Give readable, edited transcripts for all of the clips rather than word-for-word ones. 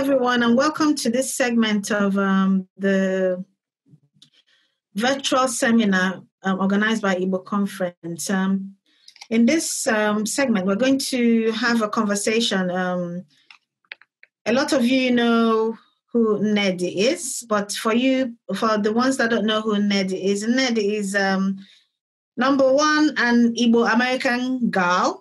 everyone, and welcome to this segment of the virtual seminar organized by Igbo Conference. In this segment, we're going to have a conversation. A lot of you know who Nnedi is, but for the ones that don't know who Nnedi is number one, an Igbo American girl.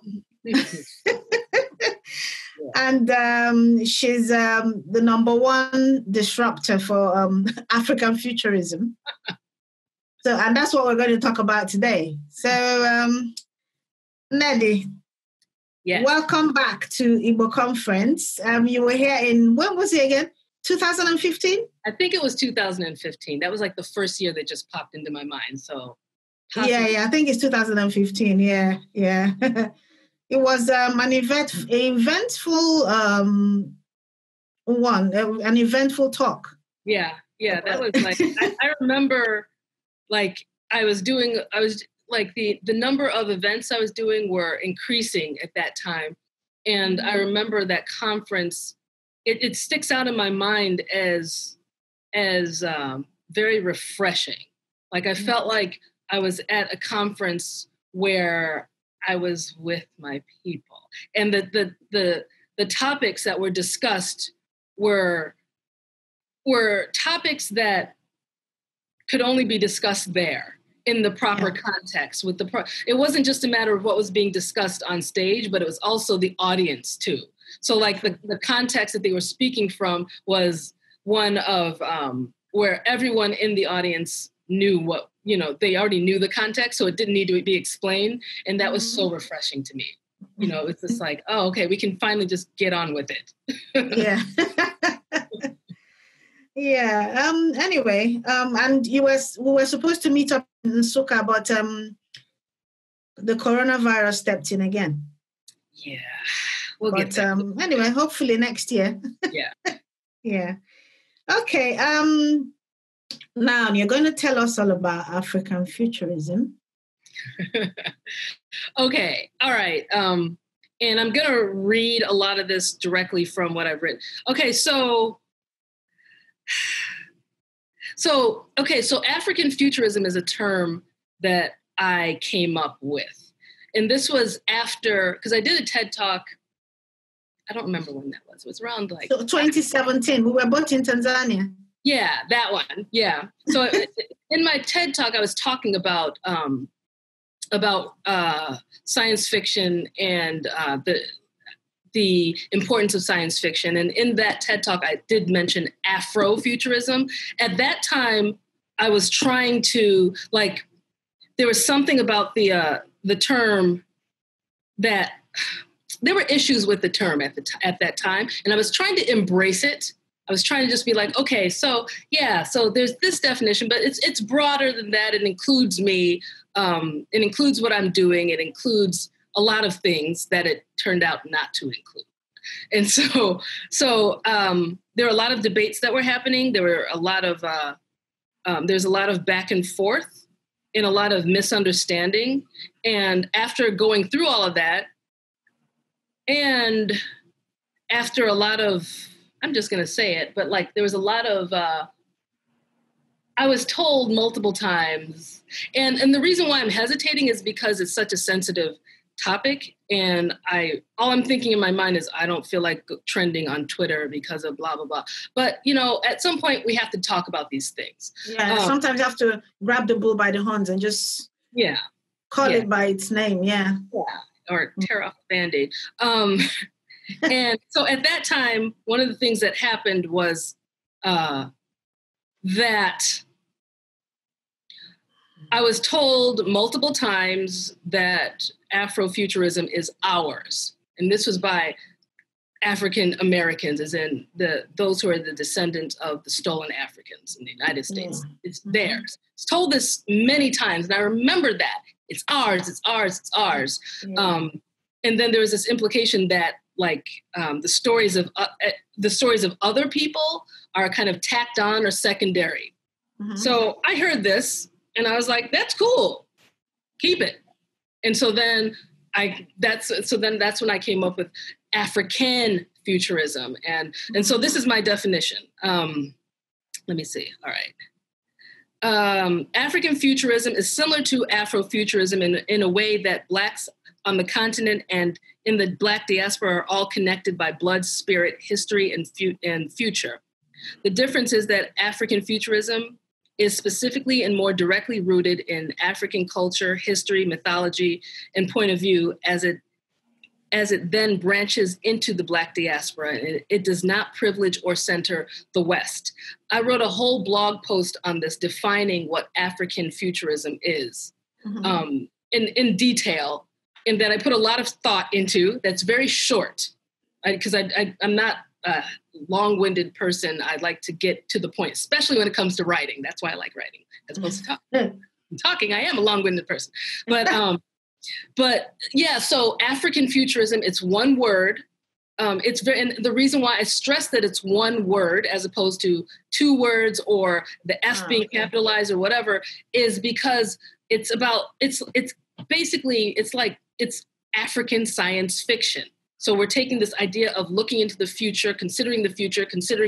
And she's the number one disruptor for African futurism. And that's what we're going to talk about today. So, Nnedi, yes. Welcome back to Igbo Conference. You were here when was it again? 2015? I think it was 2015. That was like the first year that just popped into my mind. So, yeah, I think it's 2015. Yeah. It was an eventful an eventful talk. Yeah, that was like, I remember like the number of events I was doing were increasing at that time. And I remember that conference, it sticks out in my mind as very refreshing. Like I felt like I was at a conference where I was with my people, and the topics that were discussed were topics that could only be discussed there in the proper context. It wasn't just a matter of what was being discussed on stage, but it was also the audience too. So like the context that they were speaking from was one of where everyone in the audience knew what. They already knew the context, so it didn't need to be explained. And that was so refreshing to me. It's just like, oh, okay, we can finally just get on with it. Yeah. Yeah. Anyway, and we were supposed to meet up in Nsukka, but the coronavirus stepped in again. Yeah. We'll get there. Anyway, hopefully next year. Yeah. Yeah. Okay. Now, you're going to tell us all about African futurism. Okay. All right. And I'm going to read a lot of this directly from what I've written. Okay. So African futurism is a term that I came up with. And this was after, because I did a TED Talk. I don't remember when that was. It was around like 2017. We were both in Tanzania. Yeah, that one. Yeah. So in my TED Talk, I was talking about science fiction and the importance of science fiction. And in that TED Talk, I did mention Afrofuturism. At that time, I was trying to there was something about the term that there were issues with the term at that time, and I was trying to embrace it. I was trying to just be like, okay, so there's this definition, but it's broader than that. It includes me. It includes what I'm doing. It includes a lot of things that it turned out not to include. And so there were a lot of debates that were happening. There were a lot of there's a lot of back and forth and a lot of misunderstanding. And after going through all of that, and after a lot of, I'm just going to say it, but there was a lot of, I was told multiple times, and the reason why I'm hesitating is because it's such a sensitive topic, and all I'm thinking in my mind is I don't feel like trending on Twitter because of blah, blah, blah. But, at some point we have to talk about these things. Yeah, sometimes you have to grab the bull by the horns and just call it by its name, yeah. Or tear off the Band-Aid. And so at that time, one of the things that happened was that I was told multiple times that Afrofuturism is ours. And this was by African Americans, as in those who are the descendants of the stolen Africans in the United States. Yeah. It's theirs. It's told this many times, and I remember that. It's ours, it's ours, it's ours. Yeah. And then there was this implication that the stories of other people are kind of tacked on or secondary. Mm-hmm. So I heard this and I was like, that's cool. Keep it. And so then that's when I came up with African futurism. And so this is my definition. Let me see. All right. African futurism is similar to Afrofuturism in a way that Blacks on the continent and in the Black diaspora are all connected by blood, spirit, history, and future. The difference is that African futurism is specifically and more directly rooted in African culture, history, mythology, and point of view as it then branches into the Black diaspora. It does not privilege or center the West. I wrote a whole blog post on this defining what African futurism is in detail, and that I put a lot of thought into. That's very short, because I'm not a long-winded person. I like to get to the point, especially when it comes to writing. That's why I like writing, as opposed to talking. I am a long-winded person. But yeah, so African futurism, it's one word. And the reason why I stress that it's one word as opposed to two words or the F being capitalized or whatever is because it's African science fiction. So we're taking this idea of looking into the future, considering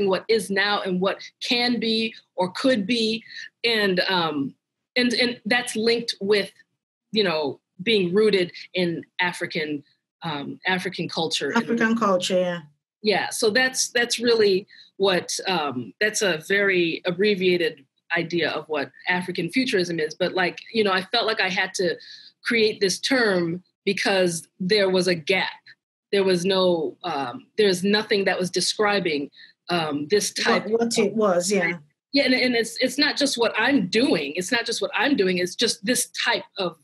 what is now and what can be or could be. And that's linked with, being rooted in African culture. African culture, yeah. Yeah, so that's really what, that's a very abbreviated idea of what African futurism is. But I felt like I had to create this term because there was a gap. There was there's nothing that was describing this type. What it was, yeah. Yeah, and it's not just what I'm doing. It's not just what I'm doing. It's just this type of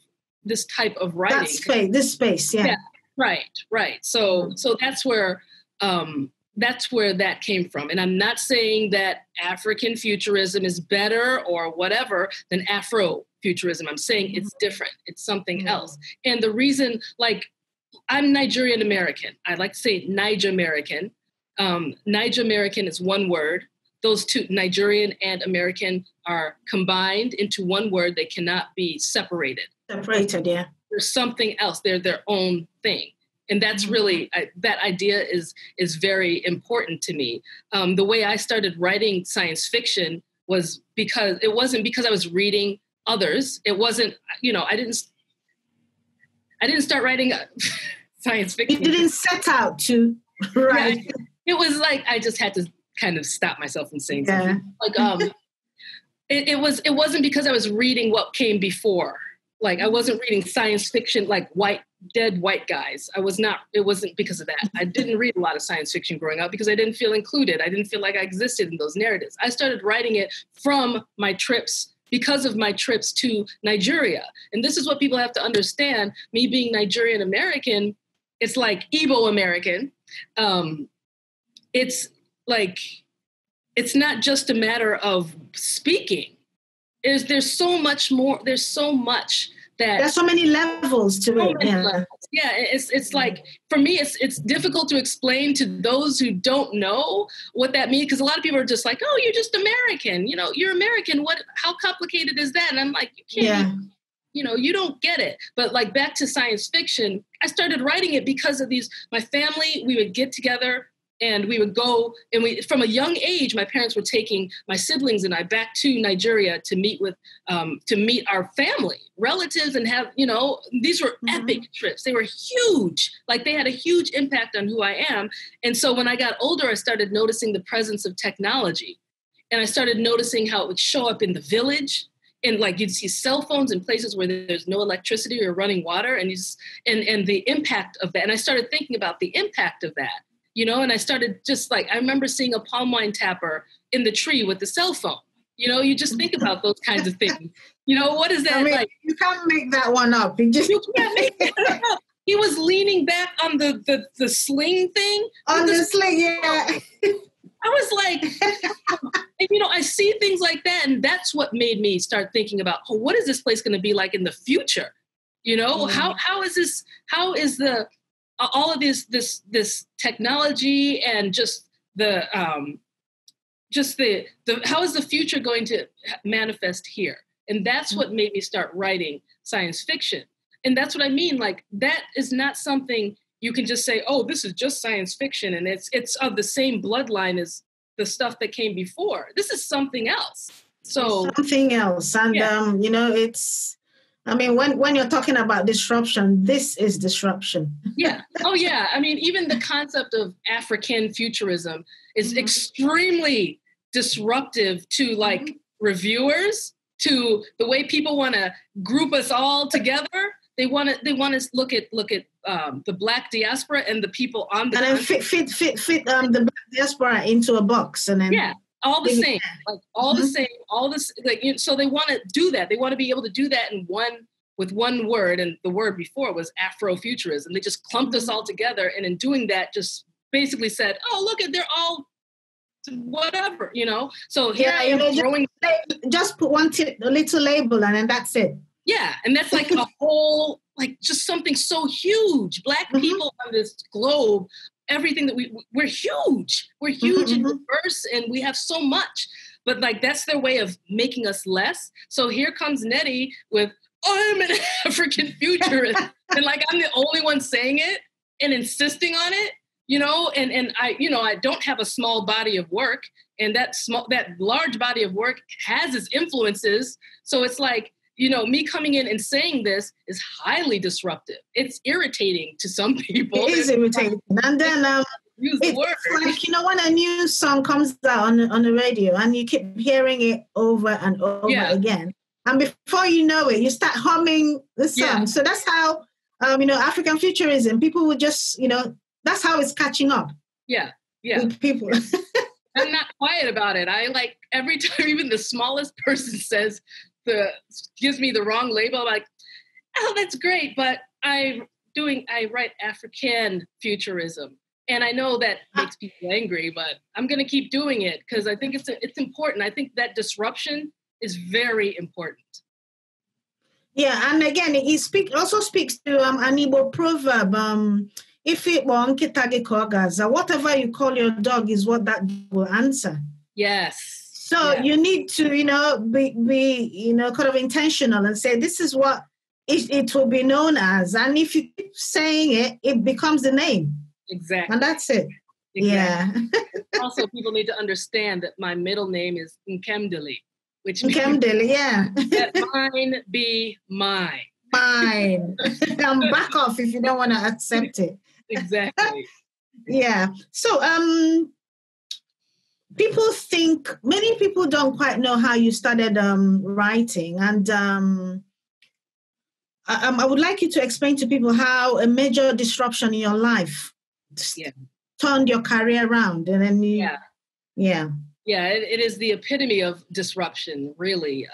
writing. This space, yeah. Yeah, right. So that's where that came from. And I'm not saying that African futurism is better or whatever than Afrofuturism. I'm saying it's different. It's something else. And the reason, I'm Nigerian American. I like to say Niger American. Niger American is one word. Those two, Nigerian and American, are combined into one word. They cannot be separated. Separated, yeah. There's something else. They're their own thing. And that's really, that idea is very important to me. The way I started writing science fiction was because it wasn't because I was reading others. It wasn't, I didn't start writing science fiction. You didn't set out to write. Yeah, it was I just had to kind of stop myself from saying something. It wasn't because I was reading what came before. I wasn't reading science fiction dead white guys. It wasn't because of that. I didn't read a lot of science fiction growing up because I didn't feel included. I didn't feel like I existed in those narratives. I started writing it from my trips, because of my trips to Nigeria. And this is what people have to understand. Me being Nigerian American, it's like Igbo American. It's not just a matter of speaking. There's so much more. There's so much that there's so many levels to it. Yeah. Yeah, it's like, for me, it's difficult to explain to those who don't know what that means, because a lot of people are just like, oh, you're just American. You're American. How complicated is that? And I'm like, you can't. You don't get it. But back to science fiction, I started writing it because of my family. We would get together and we would go, and from a young age, my parents were taking my siblings and I back to Nigeria to meet our family, relatives, and have, these were epic trips. They were huge. They had a huge impact on who I am. And so when I got older, I started noticing the presence of technology. And I started noticing how it would show up in the village. And you'd see cell phones in places where there's no electricity or running water, and the impact of that. And I started thinking about the impact of that. And I started I remember seeing a palm wine tapper in the tree with the cell phone. You just think about those kinds of things. What is that like? You can't make that one up. You can't make that up. He was leaning back on the sling thing. On the sling, yeah. I was like, I see things like that. And that's what made me start thinking about, what is this place going to be like in the future? How is all of this technology and just the how is the future going to manifest here? And that's what made me start writing science fiction. And that's what I mean. That is not something you can just say, oh, this is just science fiction. And it's of the same bloodline as the stuff that came before. This is something else. So something else. And, it's, I mean, when you're talking about disruption, this is disruption. Yeah. Oh, yeah. I mean, even the concept of African futurism is extremely disruptive to like reviewers, to the way people want to group us all together. They want to look at the Black diaspora and the people on the and then fit the Black diaspora into a box, and then all the same, like all the same, all this like so they want to do that. They want to be able to do that with one word, and the word before was Afrofuturism. They just clumped us all together, and in doing that, just basically said, "Oh, look, they're all whatever," So here I am throwing. Just put one little label, and then that's it. Yeah, and that's like a whole, like just something so huge. Black people on this globe, everything that we're huge. We're huge and diverse, and we have so much. But like that's their way of making us less. So here comes Nettie with, I'm an African futurist, and like I'm the only one saying it and insisting on it. And I don't have a small body of work, and that large body of work has its influences. So it's like, me coming in and saying this is highly disruptive. It's irritating to some people. It is irritating. And then use the word. Like, when a new song comes out on the radio and you keep hearing it over and over again, and before you know it, you start humming the song. Yeah. So that's how, African futurism, people would just, that's how it's catching up. Yeah. With people. I'm not quiet about it. I like every time even the smallest person gives me the wrong label, I'm like, oh, that's great, but I write African futurism. And I know that makes people angry, but I'm going to keep doing it because I think it's important. I think that disruption is very important. Yeah, and again, it also speaks to an Igbo proverb, if it were Nkita Kogaza, whatever you call your dog is what that will answer. Yes. So you need to, be kind of intentional and say, this is what it will be known as. And if you keep saying it, it becomes the name. Exactly. And that's it. Exactly. Yeah. Also, people need to understand that my middle name is Nkemdili, which means that mine be mine. Mine. And back off if you don't want to accept it. Exactly. Yeah. So, many people don't quite know how you started writing, and I would like you to explain to people how a major disruption in your life turned your career around, and then it is the epitome of disruption, really.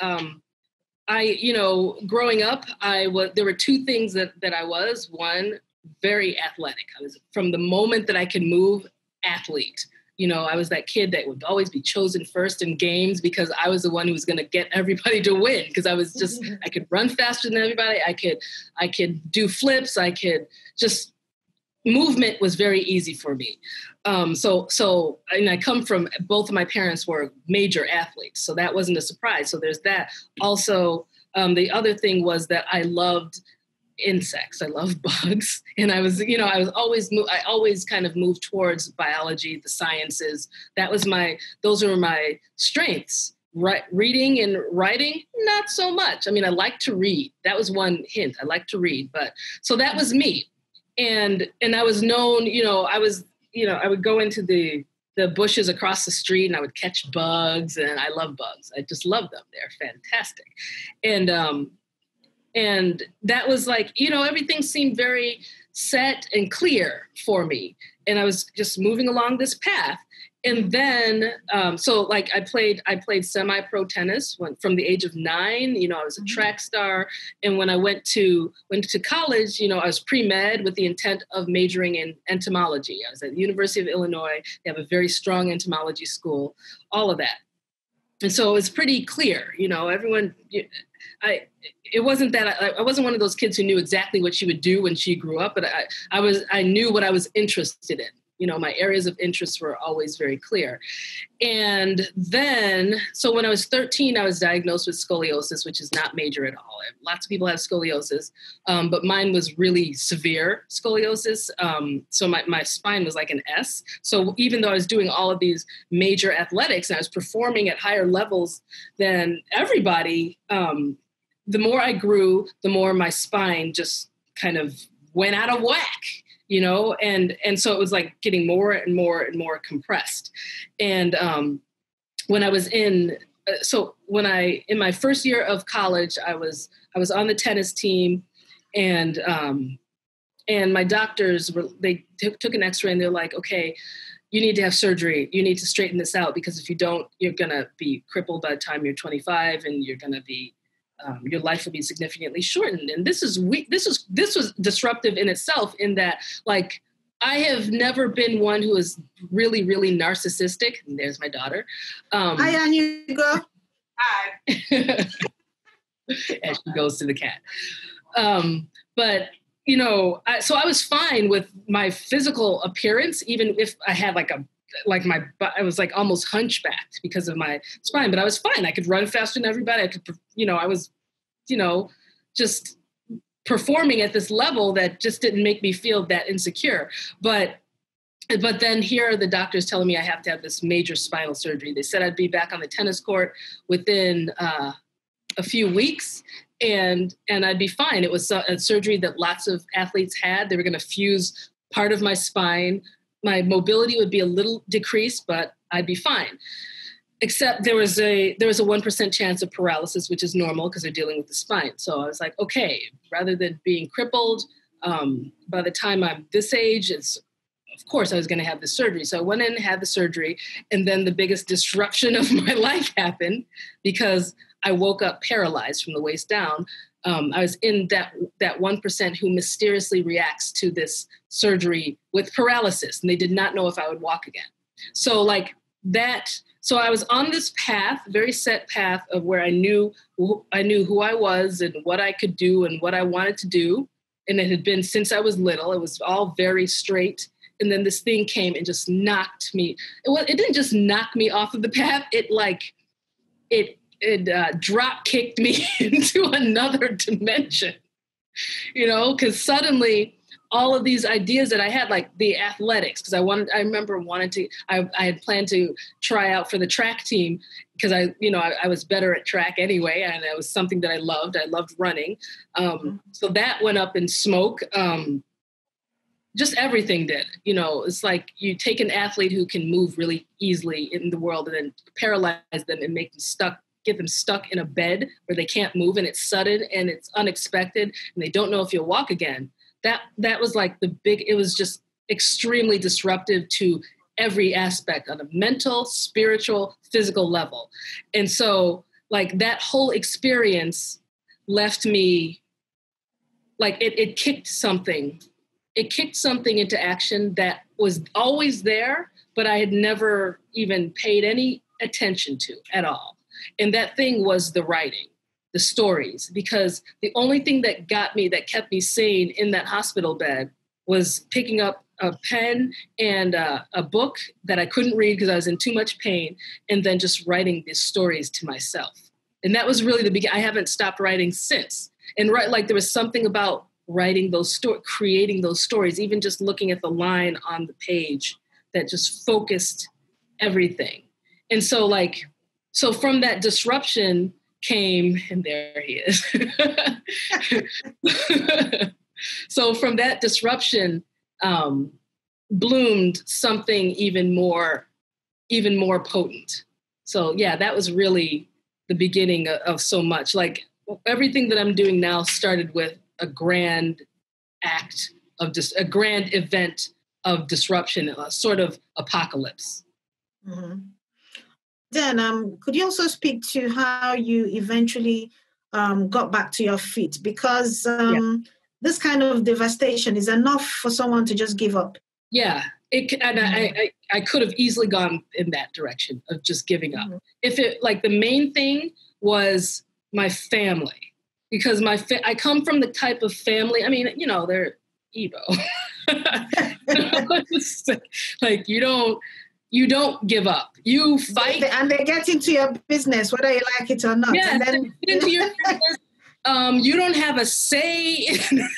Growing up, there were two things that I was. One, very athletic. I was, from the moment that I could move, athlete. I was that kid that would always be chosen first in games because I was the one who was going to get everybody to win. Because I was I could run faster than everybody. I could do flips. I could just, movement was very easy for me. And I come from, both of my parents were major athletes. So that wasn't a surprise. So there's that. Also, the other thing was that I loved insects. I love bugs. And I always kind of moved towards biology, the sciences. Those were my strengths. Reading and writing, not so much. I mean, I like to read. That was one hint. I like to read, so that was me. And I was known, I would go into the bushes across the street and I would catch bugs, and I love bugs. I just love them. They're fantastic. And that was like, everything seemed very set and clear for me. And I was just moving along this path. And then, I played semi-pro tennis from the age of 9. I was a track star. And when I went to college, I was pre-med with the intent of majoring in entomology. I was at the University of Illinois. They have a very strong entomology school, all of that. And so it was pretty clear, everyone, it wasn't that I wasn't one of those kids who knew exactly what she would do when she grew up, but I knew what I was interested in. my areas of interest were always very clear. And then, so when I was 13, I was diagnosed with scoliosis, which is not major at all. Lots of people have scoliosis, but mine was really severe scoliosis. So my spine was like an S. So even though I was doing all of these major athletics and I was performing at higher levels than everybody, the more I grew, the more my spine just kind of went out of whack. And so it was like getting more and more and more compressed. And when I was in my first year of college, I was on the tennis team, and my doctors they took an X-ray and they're like, okay, you need to have surgery. You need to straighten this out, because if you don't, you're gonna be crippled by the time you're 25, and you're gonna be your life will be significantly shortened. And this was disruptive in itself, in that, like, I have never been one who is really, really narcissistic. And there's my daughter. Hi, Anugo. Hi. As she goes to the cat. But, so I was fine with my physical appearance, even if I had I was like almost hunchbacked because of my spine, but I was fine. I could run faster than everybody. I was, just performing at this level that just didn't make me feel that insecure. But then here are the doctors telling me I have to have this major spinal surgery. They said I'd be back on the tennis court within a few weeks, and I'd be fine. It was a surgery that lots of athletes had. They were going to fuse part of my spine. My mobility would be a little decreased, but I'd be fine. Except there was a 1% chance of paralysis, which is normal because they're dealing with the spine. So I was like, okay, rather than being crippled, by the time I'm this age, of course I was going to have the surgery. So I went in and had the surgery, and then the biggest disruption of my life happened, because I woke up paralyzed from the waist down. I was in that 1% who mysteriously reacts to this surgery with paralysis, and they did not know if I would walk again. So like that. So I was on this path, very set path of where I knew who I was and what I could do and what I wanted to do. And it had been since I was little. It was all very straight. And then this thing came and just knocked me. It didn't just knock me off of the path. It drop kicked me into another dimension, because suddenly all of these ideas that I had, like the athletics, because I had planned to try out for the track team, because I was better at track anyway, and it was something that I loved. I loved running. So that went up in smoke. Just everything did. It's like you take an athlete who can move really easily in the world and then paralyze them and get them stuck in a bed where they can't move, and it's sudden and it's unexpected and they don't know if you'll walk again. That was like it was just extremely disruptive to every aspect on a mental, spiritual, physical level. And so like that whole experience left me like it kicked something. It kicked something into action that was always there, but I had never even paid any attention to at all. And that thing was the writing, the stories, because the only thing that kept me sane in that hospital bed was picking up a pen and a book that I couldn't read because I was in too much pain, and then just writing these stories to myself. And that was really the beginning. I haven't stopped writing since. And there was something about writing creating those stories, even just looking at the line on the page that just focused everything. And so from that disruption came, and there he is. So from that disruption bloomed something even more potent. So yeah, that was really the beginning of so much. Like everything that I'm doing now started with a grand act of a grand event of disruption, a sort of apocalypse. Mm-hmm. Then, could you also speak to how you eventually got back to your feet? Because this kind of devastation is enough for someone to just give up. Yeah, I could have easily gone in that direction of just giving up. Mm-hmm. If the main thing was my family, because I come from the type of family. I mean, they're Igbo. Like you don't give up. You fight. And they get into your business, whether you like it or not. Yeah, and then into your business. You don't have a say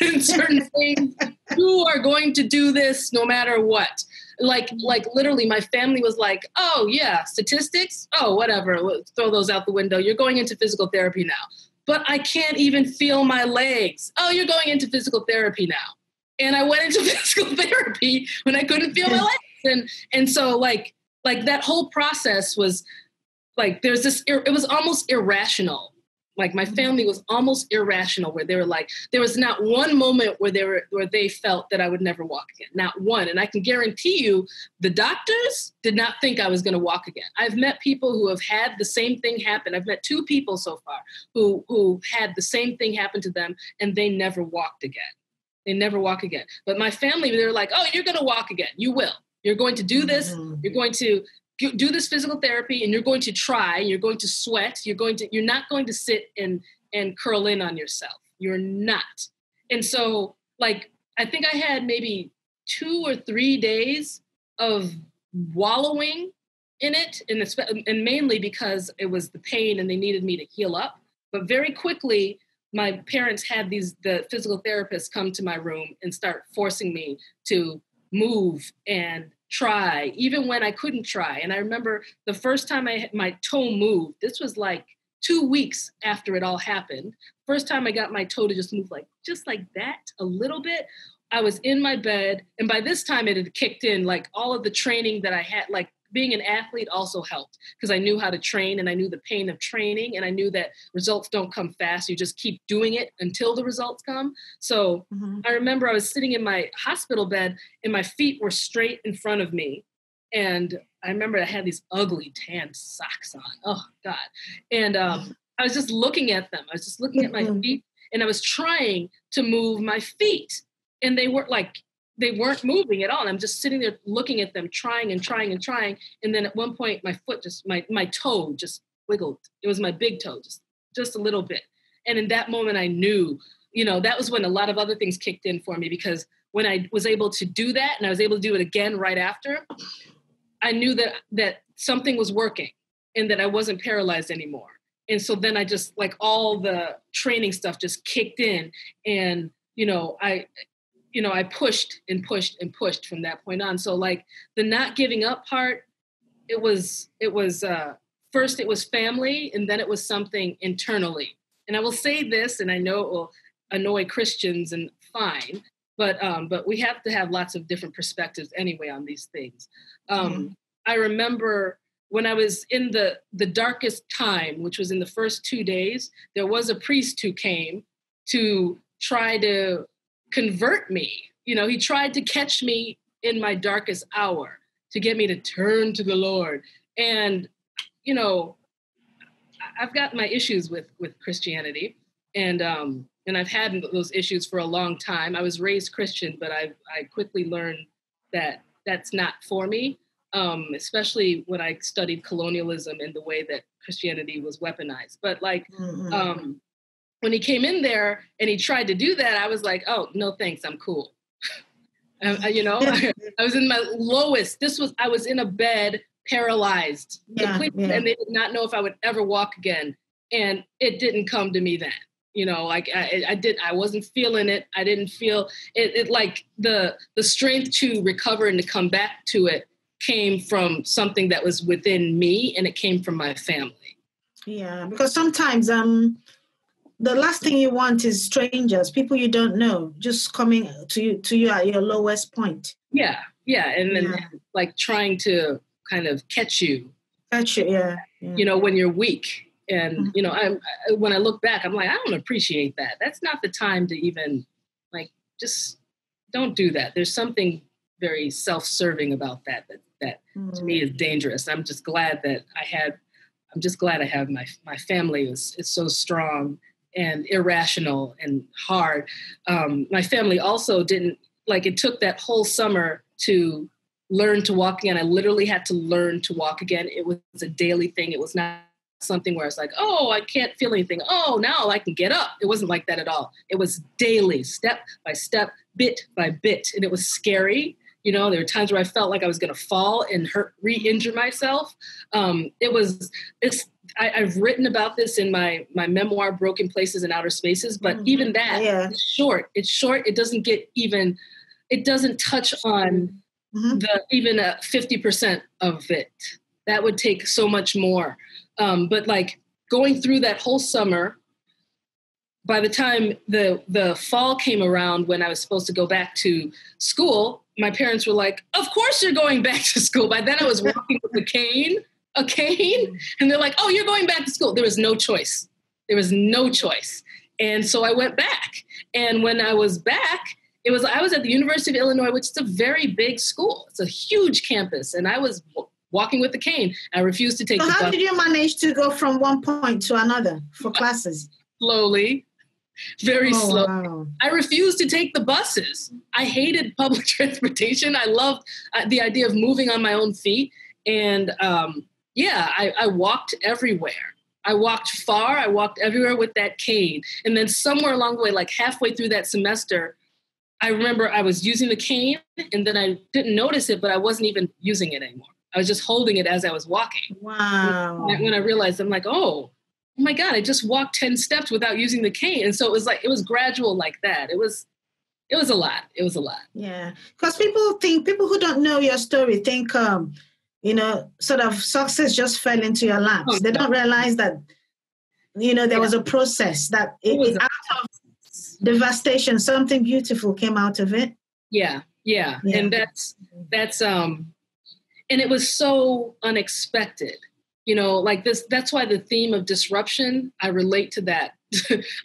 in certain things. You are going to do this no matter what. Like literally my family was like, oh yeah, statistics? Oh, whatever. Let's throw those out the window. You're going into physical therapy now. But I can't even feel my legs. Oh, you're going into physical therapy now. And I went into physical therapy when I couldn't feel my legs. And so like that whole process was like, there's this, it was almost irrational. Like my family was almost irrational, where they were like, there was not one moment where they felt that I would never walk again, not one. And I can guarantee you, the doctors did not think I was going to walk again. I've met people who have had the same thing happen. I've met 2 people so far who had the same thing happen to them, and they never walked again. They never walk again. But my family, they were like, oh, you're going to walk again. You will. You're going to do this. You're going to do this physical therapy, and you're going to try, you're going to sweat, you're not going to sit and curl in on yourself. You're not. And so like, I think I had maybe 2 or 3 days of wallowing in it. And mainly because it was the pain and they needed me to heal up. But very quickly, my parents had the physical therapists come to my room and start forcing me to move and try, even when I couldn't try. And I remember the first time my toe moved, this was like 2 weeks after it all happened. First time I got my toe to just move just like that a little bit. I was in my bed. And by this time it had kicked in, like all of the training that I had, like being an athlete also helped because I knew how to train and I knew the pain of training and I knew that results don't come fast. You just keep doing it until the results come. So I remember I was sitting in my hospital bed and my feet were straight in front of me. And I remember I had these ugly tan socks on. Oh God. And I was just looking at them. I was just looking at my feet and I was trying to move my feet and they weren't moving at all. And I'm just sitting there looking at them, trying and trying and trying. And then at one point, my foot my toe just wiggled. It was my big toe, just a little bit. And in that moment, I knew, that was when a lot of other things kicked in for me, because when I was able to do that and I was able to do it again right after, I knew that something was working and that I wasn't paralyzed anymore. And so then I just, like, all the training stuff just kicked in and, I pushed and pushed and pushed from that point on. So like the not giving up part, it was first it was family and then it was something internally. And I will say this, and I know it will annoy Christians and fine, but we have to have lots of different perspectives anyway on these things. I remember when I was in the darkest time, which was in the first 2 days, there was a priest who came to try to convert me. He tried to catch me in my darkest hour to get me to turn to the Lord. And, I've got my issues with Christianity and I've had those issues for a long time. I was raised Christian, but I quickly learned that that's not for me, especially when I studied colonialism and the way that Christianity was weaponized. But when he came in there and he tried to do that, I was like, oh, no, thanks. I'm cool. I was in my lowest. I was in a bed, paralyzed, completely, and they did not know if I would ever walk again. And it didn't come to me then. I wasn't feeling it. I didn't feel it like the strength to recover and to come back to it came from something that was within me, and it came from my family. Yeah, because sometimes the last thing you want is strangers, people you don't know, just coming to you at your lowest point. Yeah. And then like trying to kind of catch you. Yeah. When you're weak. And, when I look back, I'm like, I don't appreciate that. That's not the time to even just don't do that. There's something very self-serving about that to me is dangerous. I'm just glad that I have my family is so strong and irrational and hard. My family also didn't, it took that whole summer to learn to walk again. I literally had to learn to walk again. It was a daily thing. It was not something where it's like, oh, I can't feel anything. Oh, now I can get up. It wasn't like that at all. It was daily, step by step, bit by bit. And it was scary. You know, there were times where I felt like I was going to fall and re-injure myself. I've written about this in my memoir, Broken Places in Outer Spaces, but even that, it's short. It's short. It doesn't it doesn't touch on even 50% of it. That would take so much more. But like going through that whole summer, by the time the fall came around when I was supposed to go back to school, my parents were like, of course you're going back to school. By then I was walking with a cane, and they're like, oh, you're going back to school. There was no choice. And so I went back. And when I was back, I was at the University of Illinois, which is a very big school. It's a huge campus. And I was walking with the cane. I refused to take the bus. How did you manage to go from one point to another for classes? Slowly. Very slow. Wow. I refused to take the buses. I hated public transportation. I loved the idea of moving on my own feet. And I walked everywhere. I walked far. I walked everywhere with that cane. And then somewhere along the way, like halfway through that semester, I remember I was using the cane and then I didn't notice it, but I wasn't even using it anymore. I was just holding it as I was walking. Wow. When I realized, I'm like, oh my God, I just walked 10 steps without using the cane. And so it was gradual like that. It was a lot. It was a lot. Yeah. Because people who don't know your story think, sort of success just fell into your laps. Oh, they don't realize that, there was a process that out of devastation, something beautiful came out of it. Yeah. And that's and it was so unexpected. Like this, that's why the theme of disruption, I relate to that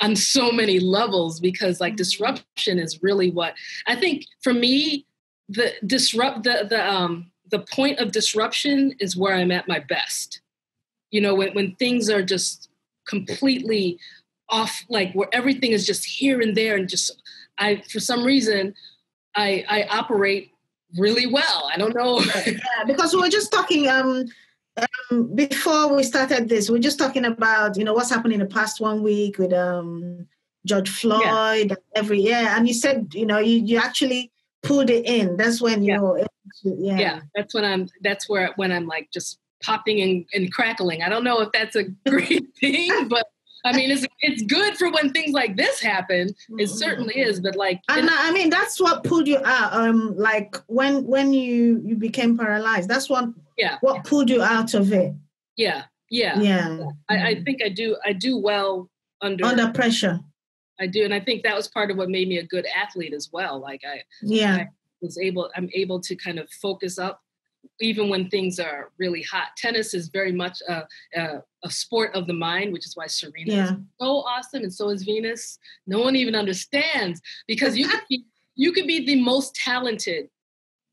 on so many levels, because like disruption is really what I think for me, the point of disruption is where I'm at my best. When things are just completely off, like where everything is just here and there. And for some reason, I operate really well. I don't know. Yeah, because we were just talking, before we started this, we're just talking about, what's happened in the past 1 week with George Floyd every year. And you said, you actually pulled it in. That's when that's when I'm like just popping and crackling. I don't know if that's a great thing, but I mean, it's good for when things like this happen. It certainly is, but like, and I mean, that's what pulled you out. Like when you became paralyzed, that's what pulled you out of it. Yeah. I think I do well under pressure. I do, and I think that was part of what made me a good athlete as well. Like I'm able to kind of focus up even when things are really hot. Tennis is very much a sport of the mind, which is why Serena is so awesome, and so is Venus. No one even understands, because you could be the most talented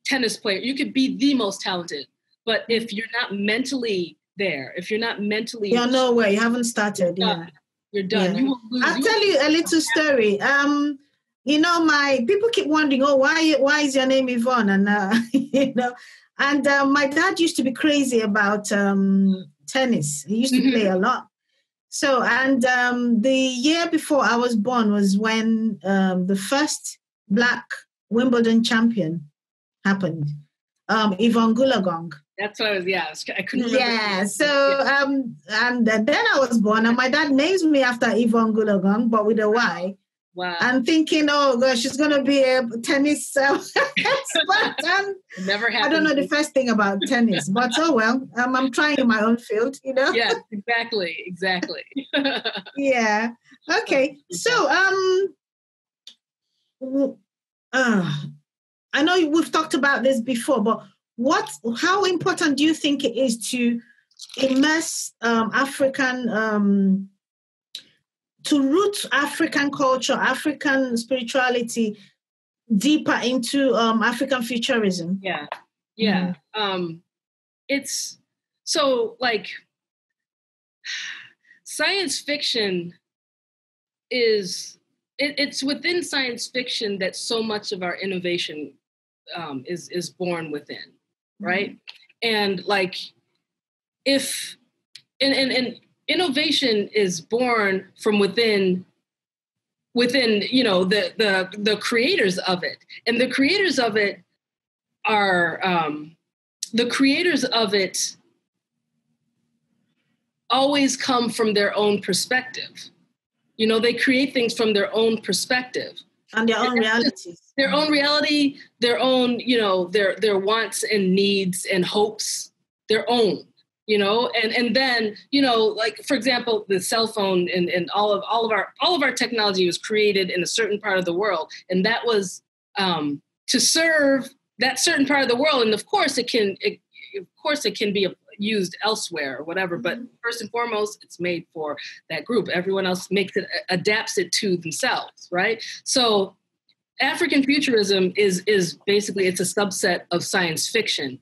tennis player. You could be the most talented, but if you're not mentally there, if you're not mentally, you're nowhere. You haven't started. You're done. You will lose. I'll tell you a little story. My people keep wondering, why is your name Yvonne? And and my dad used to be crazy about tennis. He used to play a lot. So, and the year before I was born was when the first Black Wimbledon champion happened, Yvonne Goolagong. That's what I couldn't remember. Yeah, so, and then I was born, and my dad names me after Yvonne Goolagong, but with a Y. Wow. I'm thinking, oh gosh, she's going to be a tennis expert. Never happened. I don't know the first thing about tennis, but oh well, I'm trying in my own field, Yes, exactly. Yeah. Okay. So, I know we've talked about this before, but how important do you think it is to immerse African to root African culture, African spirituality deeper into African futurism? Yeah. It's so like science fiction it's within science fiction that so much of our innovation is born within, right? And like and innovation is born from within, the creators of it. And the creators of it are, always come from their own perspective. They create things from their own perspective. And their own realities. Their own reality, their own, their wants and needs and hopes, their own, and then, like, for example, the cell phone and all of our technology was created in a certain part of the world. And that was to serve that certain part of the world. And of course it can be used elsewhere or whatever, but first and foremost, it's made for that group. Everyone else adapts it to themselves, right? So African futurism is basically, it's a subset of science fiction,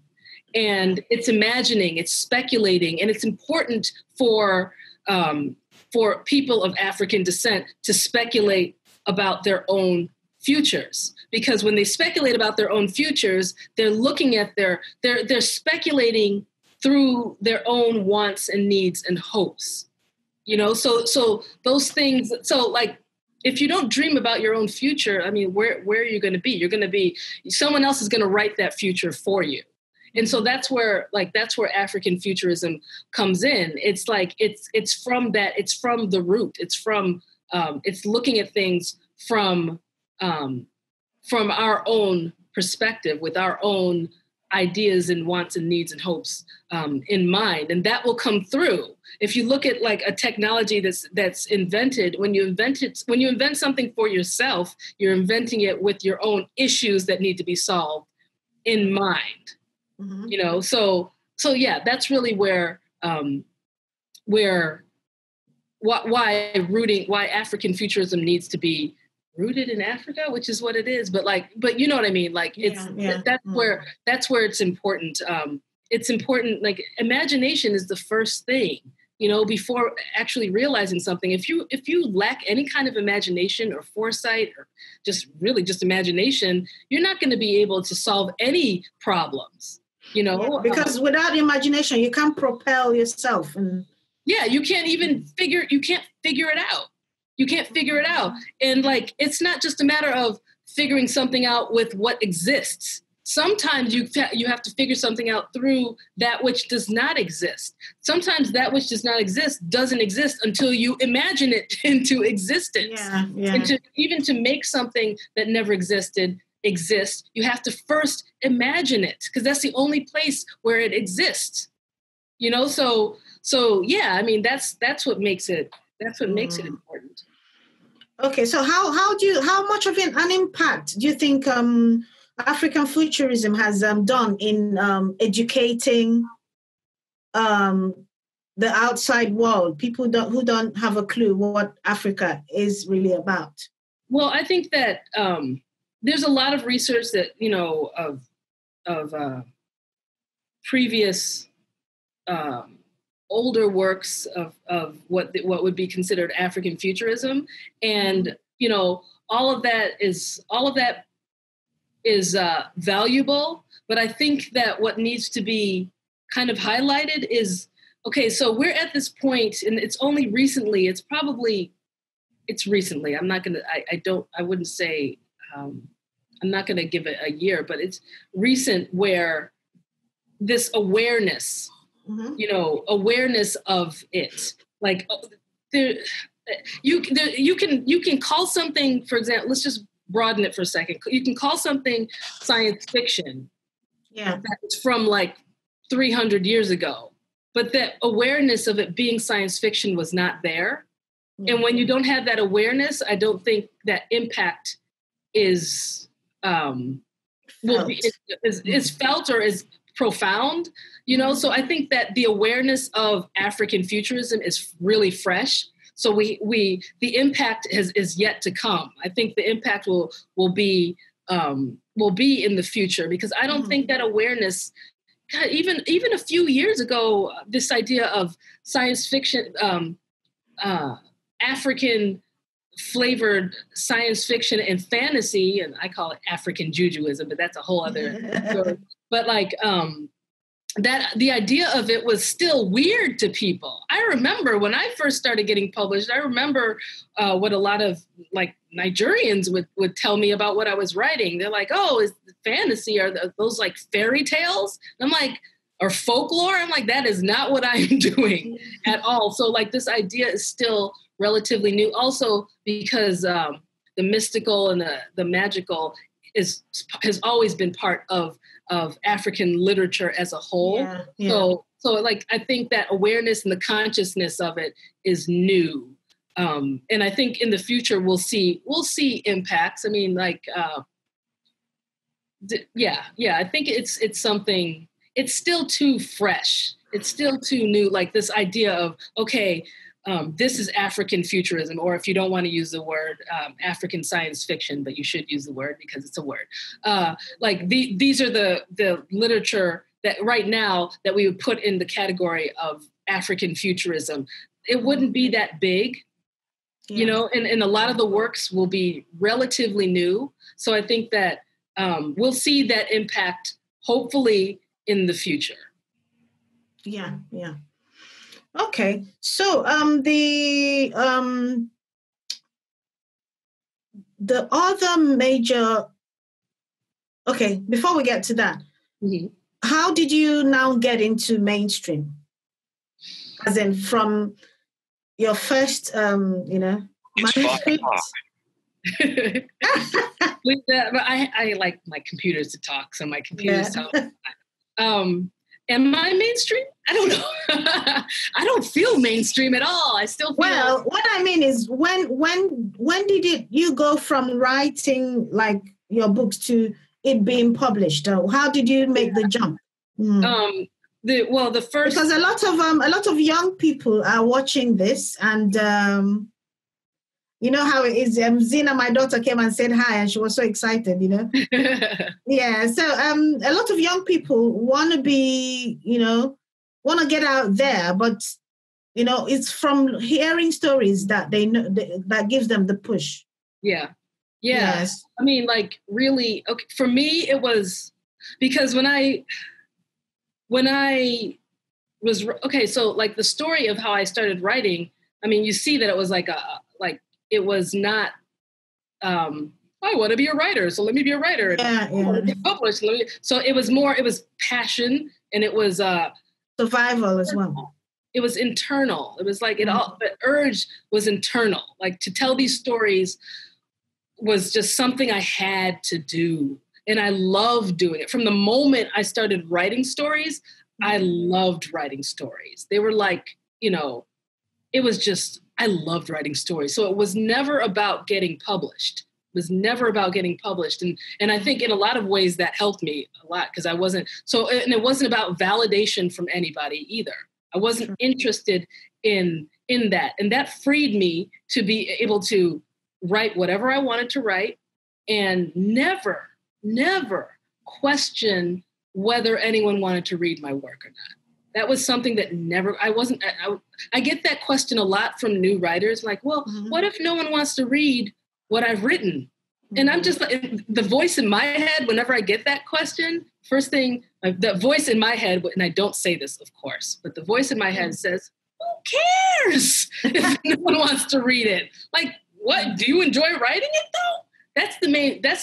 and it's imagining, it's speculating, and it's important for people of African descent to speculate about their own futures, because when they speculate about their own futures, they're looking at they're speculating through their own wants and needs and hopes, so those things. So like, if you don't dream about your own future, I mean, where are you going to be? Someone else is going to write that future for you. And so that's where African futurism comes in. It's like, it's from the root. It's looking at things from our own perspective, with our own ideas and wants and needs and hopes in mind, and that will come through. If you look at like a technology that's invented, when you invent something for yourself, you're inventing it with your own issues that need to be solved in mind. So yeah, that's really why African futurism needs to be rooted in Africa, which is what it is. But you know what I mean? Like, that's where it's important. It's important. Like, imagination is the first thing, before actually realizing something. If you lack any kind of imagination or foresight, or just imagination, you're not going to be able to solve any problems, because without imagination, you can't propel yourself. And you can't figure it out. You can't figure it out. And like, it's not just a matter of figuring something out with what exists. Sometimes you have to figure something out through that which does not exist. Sometimes that which does not exist doesn't exist until you imagine it into existence. And to make something that never existed exist, you have to first imagine it, because that's the only place where it exists. So yeah, I mean, that's what makes it important. Okay, so how much of an impact do you think African futurism has done in educating the outside world, people who don't have a clue what Africa is really about? Well, I think that there's a lot of research that of previous older works of what would be considered African futurism, and all of that is valuable. But I think that what needs to be kind of highlighted is, okay, so we're at this point, and it's only recently. It's recently. I'm not gonna. I wouldn't say. I'm not gonna give it a year, but it's recent where this awareness. Awareness of it. Like, you can call something, for example, let's just broaden it for a second. You can call something science fiction. Yeah. That's from like 300 years ago. But that awareness of it being science fiction was not there. Mm-hmm. And when you don't have that awareness, I don't think that impact is felt or is profound, So I think that the awareness of African futurism is really fresh. So the impact is yet to come. I think the impact will be in the future, because I don't think that awareness, God, even a few years ago, this idea of science fiction, African flavored science fiction and fantasy, and I call it African jujuism, but that's a whole other story. But like, that the idea of it was still weird to people. I remember when I first started getting published, I remember what a lot of like Nigerians would tell me about what I was writing. They're like, oh, is fantasy, are those like fairy tales? And I'm like, or folklore? I'm like, that is not what I'm doing at all. So like this idea is still relatively new. Also because the mystical and the magical has always been part of African literature as a whole. Yeah, yeah. So like, I think that awareness and the consciousness of it is new. And I think in the future, we'll see impacts. I mean, like, I think it's something, it's still too fresh. It's still too new. Like this idea of, okay, this is African futurism, or if you don't want to use the word African science fiction, but you should use the word because it's a word. Like these are the literature that right now that we would put in the category of African futurism. It wouldn't be that big, you know, and a lot of the works will be relatively new. So I think that we'll see that impact hopefully in the future. Yeah, yeah. Okay, so the other major. Okay, before we get to that, mm-hmm. How did you now get into mainstream? As in, from your first, manuscript. I like my computers to talk, so my computers talk. Am I mainstream? I don't know. I don't feel mainstream at all. I still feel. Well, what I mean is, when did you go from writing like your books to it being published? How did you make the jump? The first, because a lot of young people are watching this, and you know how it is. Zina, my daughter, came and said hi, and she was so excited, you know. Yeah, so a lot of young people want to be, want to get out there, but it's from hearing stories that they know that gives them the push. Yeah. Yes. I mean, like, really, okay, for me, it was because when I was so like the story of how I started writing. I mean, you see that it was it was not, I want to be a writer, so let me be a writer. Yeah. I want to be published. So it was passion, and it was survival as well. It was internal. It was like the urge was internal. Like to tell these stories was just something I had to do. And I loved doing it. From the moment I started writing stories, I loved writing stories. They were like, it was just, I loved writing stories. So it was never about getting published. It was never about getting published. And I think in a lot of ways that helped me a lot because I wasn't, and it wasn't about validation from anybody either. I wasn't interested in that. And that freed me to be able to write whatever I wanted to write and never question whether anyone wanted to read my work or not. That was something that I get that question a lot from new writers, like, well, what if no one wants to read what I've written? And I'm just like, the voice in my head, whenever I get that question, first thing, the voice in my head, and I don't say this, of course, but the voice in my head says, who cares if no one wants to read it? Like, what, do you enjoy writing it though? That's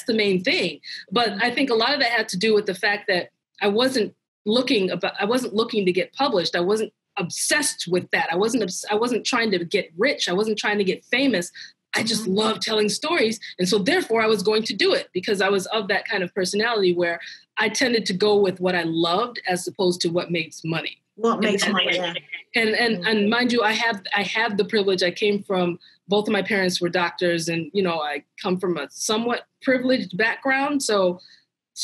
the main thing. But I think a lot of that had to do with the fact that I wasn't looking to get published. I wasn't obsessed with that. I wasn't trying to get rich. I wasn't trying to get famous. I just loved telling stories. And so therefore I was going to do it because I was of that kind of personality where I tended to go with what I loved as opposed to what makes money. What makes money, yeah. And mind you, I have the privilege. I came from, both of my parents were doctors, and I come from a somewhat privileged background. So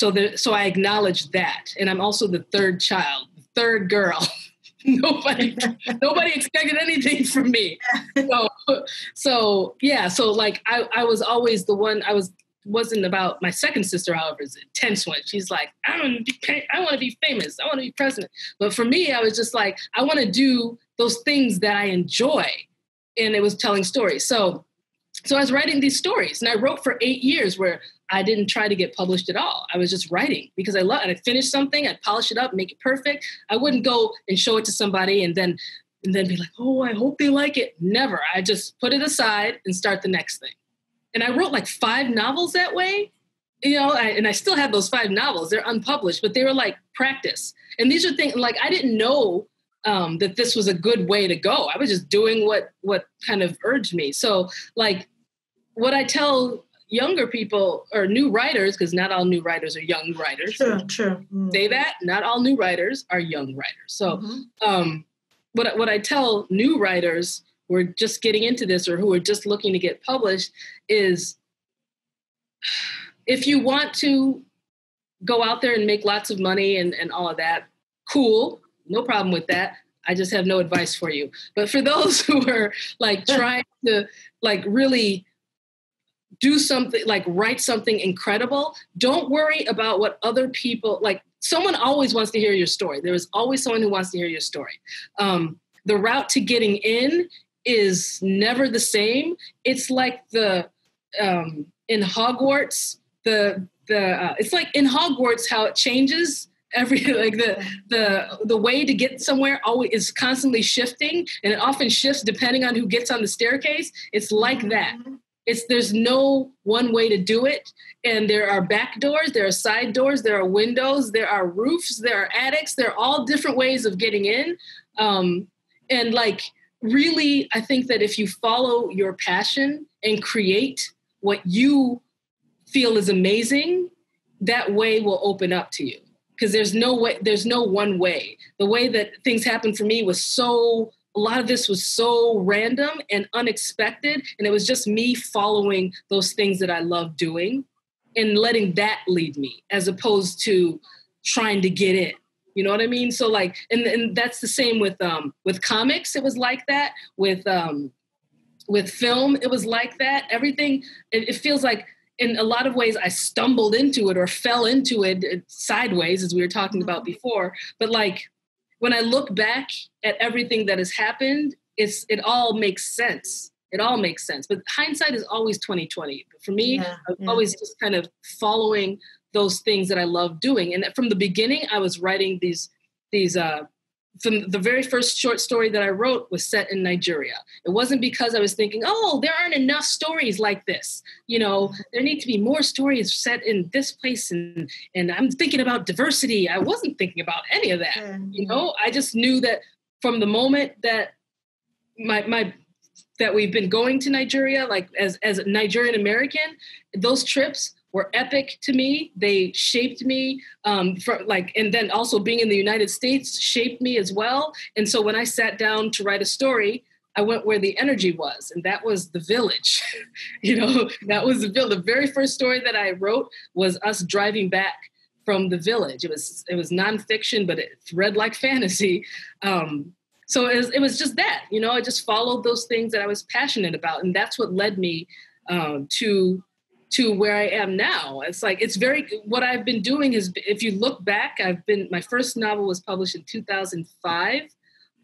I acknowledge that. And I'm also the third child, the third girl. Nobody expected anything from me. So like I was always the one. Wasn't about my second sister, however, is an intense one. She's like, I want to be famous. I want to be president. But for me, I was just like, I want to do those things that I enjoy. And it was telling stories. So So I was writing these stories, and I wrote for 8 years where I didn't try to get published at all. I was just writing because I love it. I'd finish something, I'd polish it up, make it perfect. I wouldn't go and show it to somebody and then be like, oh, I hope they like it. Never. I just put it aside and start the next thing. And I wrote like 5 novels that way, and I still have those 5 novels. They're unpublished, but they were like practice. And these are things like I didn't know that this was a good way to go. I was just doing what kind of urged me. So like what I tell younger people or new writers, because not all new writers are young writers. Sure. Mm-hmm. Say that, not all new writers are young writers. So what I tell new writers who are just getting into this or who are just looking to get published is if you want to go out there and make lots of money and all of that, cool, no problem with that. I just have no advice for you. But for those who are like trying to like really do something, like write something incredible, don't worry about what other people, like someone always wants to hear your story. There is always someone who wants to hear your story. The route to getting in is never the same. It's like in Hogwarts, it's like in Hogwarts how it changes the way to get somewhere always is constantly shifting, and it often shifts depending on who gets on the staircase. It's like that. There's no one way to do it. And there are back doors, there are side doors, there are windows, there are roofs, there are attics, there are all different ways of getting in. And like, really, I think that if you follow your passion and create what you feel is amazing, that way will open up to you. Because there's no one way. The way that things happened for me was a lot of this was so random and unexpected. And it was just me following those things that I love doing and letting that lead me as opposed to trying to get in. You know what I mean? So like, and that's the same with comics. It was like that with film. It was like that. Everything, it feels like in a lot of ways I stumbled into it or fell into it sideways, as we were talking about before. But like, when I look back at everything that has happened, it all makes sense. It all makes sense. But hindsight is always 20/20. For me, I'm always just kind of following those things that I love doing. And from the beginning, I was writing these from the very first short story that I wrote was set in Nigeria. It wasn't because I was thinking, oh, there aren't enough stories like this. There need to be more stories set in this place. And I'm thinking about diversity. I wasn't thinking about any of that. I just knew that from the moment that that we've been going to Nigeria, like as a Nigerian American, those trips were epic to me. They shaped me, and then also being in the United States shaped me as well. And so when I sat down to write a story, I went where the energy was, and that was the village. That was the village. The very first story that I wrote was us driving back from the village. It was nonfiction, but it read like fantasy. So it was just that, I just followed those things that I was passionate about, and that's what led me to where I am now. It's like, what I've been doing is, if you look back, my first novel was published in 2005.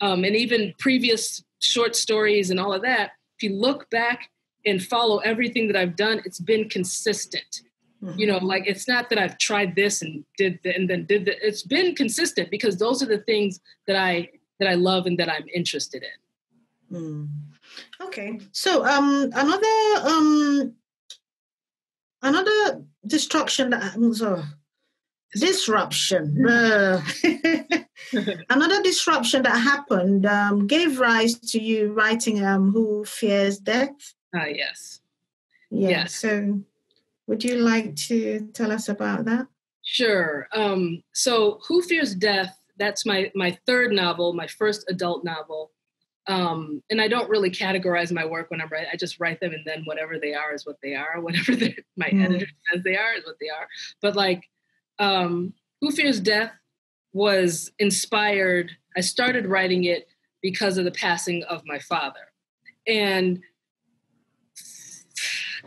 And even previous short stories and all of that, if you look back and follow everything that I've done, it's been consistent. Like, it's not that I've tried this and did and then did that. It's been consistent because those are the things that I love and that I'm interested in. Okay. So another disruption another disruption that happened gave rise to you writing Who Fears Death? Yes. Yeah. Yes. So would you like to tell us about that? Sure. So Who Fears Death, that's my third novel, my first adult novel. And I don't really categorize my work when I'm writing. I just write them, and then whatever they are is what they are. Whatever my editor says they are is what they are. But like, Who Fears Death was inspired. I started writing it because of the passing of my father. And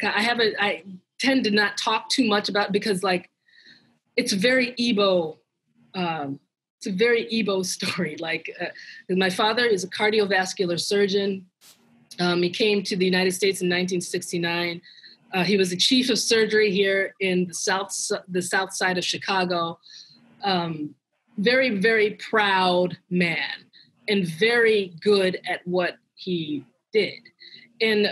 I tend to not talk too much about it because like, it's very Igbo. It's a very Igbo story. Like, my father is a cardiovascular surgeon. He came to the United States in 1969. He was the chief of surgery here in the south side of Chicago. Very, very proud man and very good at what he did. And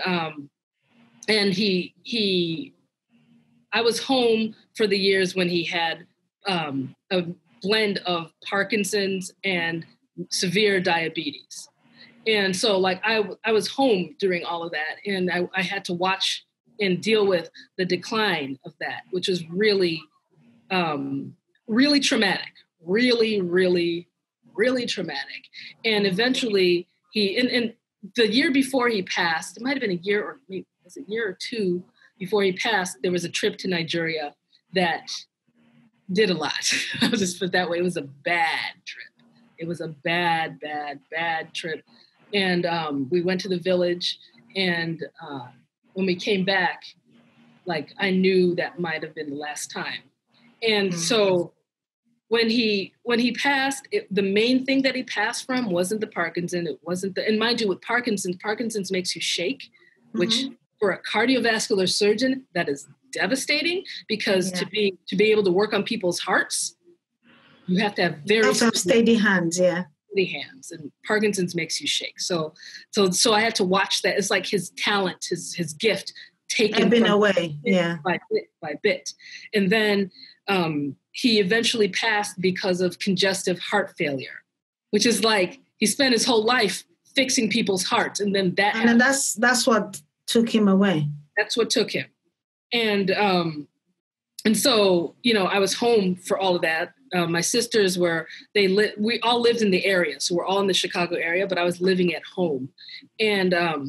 I was home for the years when he had a blend of Parkinson's and severe diabetes. And so like I was home during all of that, and I had to watch and deal with the decline of that, which was really, really traumatic, really, really, really traumatic. And eventually and the year before he passed, it might've been a year or maybe it was a year or two before he passed, there was a trip to Nigeria that did a lot. I'll just put it that way. It was a bad trip. It was a bad, bad, bad trip. And we went to the village, and when we came back, like I knew that might have been the last time. And so when he passed, the main thing that he passed from wasn't the Parkinson. It wasn't and mind you, with Parkinson's makes you shake, which for a cardiovascular surgeon, that is devastating, because to be able to work on people's hearts, you have to have very steady hands. Yeah. Hands, and Parkinson's makes you shake. So I had to watch that. It's like his talent, his gift taken away, by bit. And then he eventually passed because of congestive heart failure, which is like he spent his whole life fixing people's hearts, and then that's what took him away. That's what took him. And so, I was home for all of that. My sisters we all lived in the area. So we're all in the Chicago area, but I was living at home. And I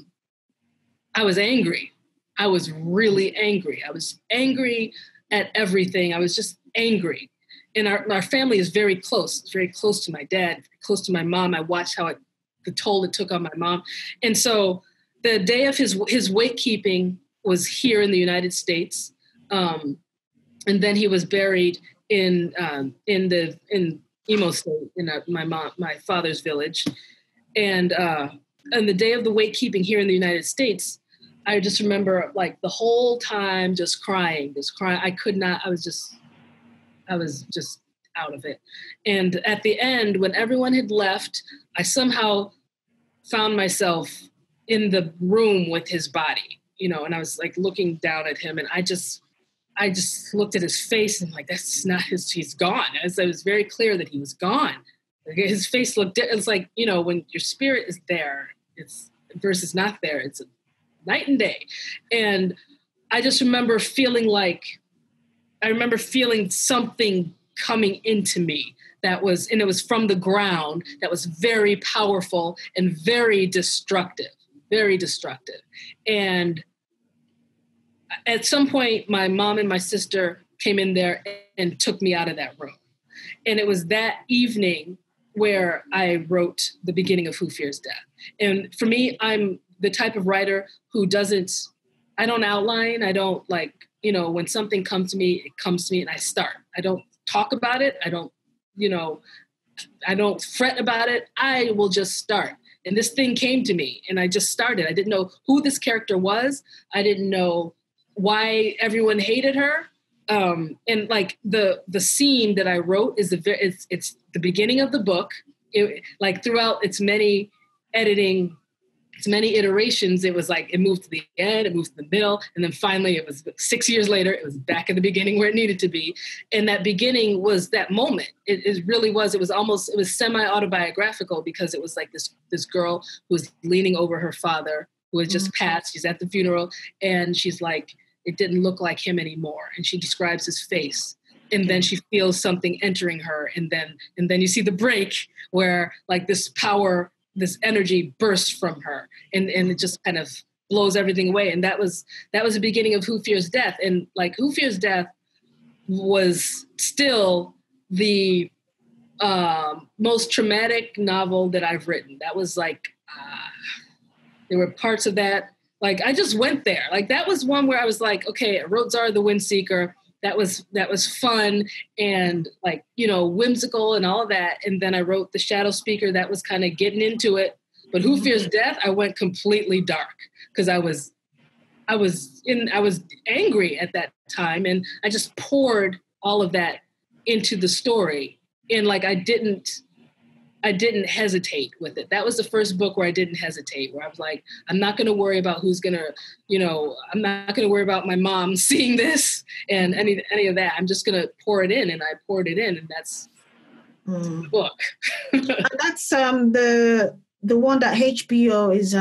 was angry. I was really angry. I was angry at everything. I was just angry. And our family is very close. It's very close to my dad, close to my mom. I watched the toll it took on my mom. And so the day of his wake keeping was here in the United States. And then he was buried in Imo State, in my father's village. And on the day of the wake keeping here in the United States, I just remember like the whole time just crying. I could not, I was just out of it. And at the end, when everyone had left, I somehow found myself in the room with his body, and I was like looking down at him, and I just looked at his face and like, that's not he's gone. It was very clear that he was gone. His face looked, it's like, when your spirit is there, it's versus not there, it's a night and day. And I just remember feeling something coming into me and it was from the ground, that was very powerful and very destructive. And at some point, my mom and my sister came in there and took me out of that room. And it was that evening where I wrote the beginning of Who Fears Death. And for me, I'm the type of writer who I don't outline. I don't when something comes to me, it comes to me and I start. I don't talk about it. I don't fret about it. I will just start. And this thing came to me and I just started. I didn't know who this character was. I didn't know why everyone hated her. And like the scene that I wrote is it's the beginning of the book. Throughout its many iterations, it was like it moved to the end, it moved to the middle, and then finally it was 6 years later, it was back at the beginning where it needed to be. And that beginning was that moment. It really was. It was semi-autobiographical, because it was like this girl who was leaning over her father who had just passed. She's at the funeral and she's like, it didn't look like him anymore. And she describes his face. And then she feels something entering her. And then you see the break where like this power, this energy bursts from her, and it just kind of blows everything away. And that was the beginning of Who Fears Death. And like Who Fears Death was still the most traumatic novel that I've written. That was like, there were parts of that. Like I just went there. Like that was one where I was like, okay, I wrote Zara the Windseeker. That was fun and like, whimsical and all of that. And then I wrote The Shadow Speaker. That was kind of getting into it. But Who Fears Death, I went completely dark because I was angry at that time, and I just poured all of that into the story, and like I didn't hesitate with it. That was the first book where I didn't hesitate, where I was like, I'm not going to worry about who's going to, I'm not going to worry about my mom seeing this and any of that. I'm just going to pour it in, and I poured it in, and that's the book. And that's the one that HBO is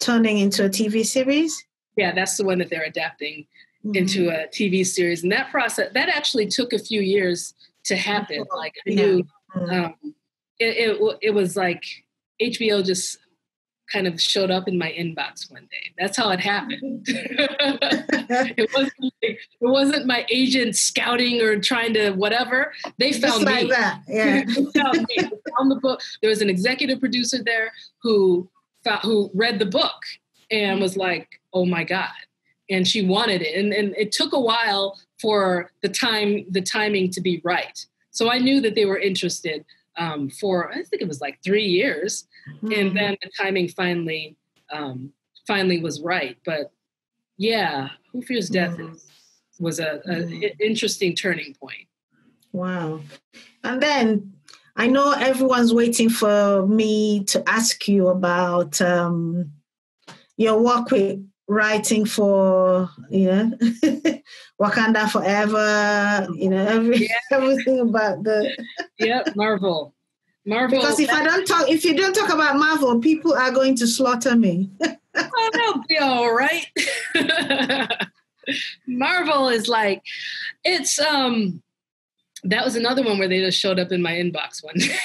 turning into a TV series. Yeah, that's the one that they're adapting into a TV series, and that process that actually took a few years to happen. Like I knew. It was like HBO just kind of showed up in my inbox one day. That's how it happened. It wasn't my agent scouting or trying to whatever. They found just like me. That. Yeah. They found me. They found the book. There was an executive producer there who read the book and was like, "Oh my God." And she wanted it. And it took a while for the timing to be right. So I knew that they were interested for, I think it was like 3 years. And then the timing finally was right. But yeah, Who Fears Death was an interesting turning point. Wow. And then I know everyone's waiting for me to ask you about your work with writing for, Wakanda Forever, everything about the Marvel. Because if you don't talk about Marvel, people are going to slaughter me. Oh, they'll be all right. Marvel is like, it's that was another one where they just showed up in my inbox one day.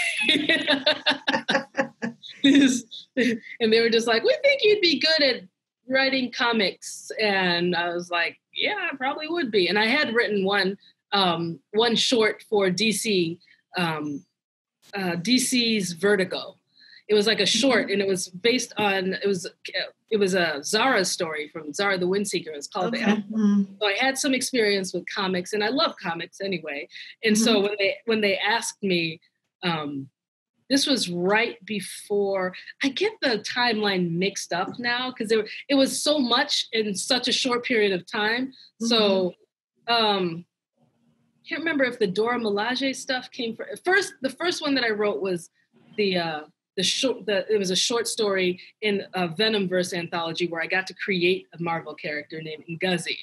And they were just like, "We think you'd be good at writing comics." And I was like, "Yeah, I probably would be." And I had written one short for DC, DC's Vertigo. It was like a short, and it was based on it was a Zara story from Zara the Windseeker. It was called The Elf. So I had some experience with comics, and I love comics anyway. And so when they asked me, this was right before, I get the timeline mixed up now because it was so much in such a short period of time. So can't remember if the Dora Milaje stuff came first. The first one that I wrote was it was a short story in a Venomverse anthology where I got to create a Marvel character named Ngozi,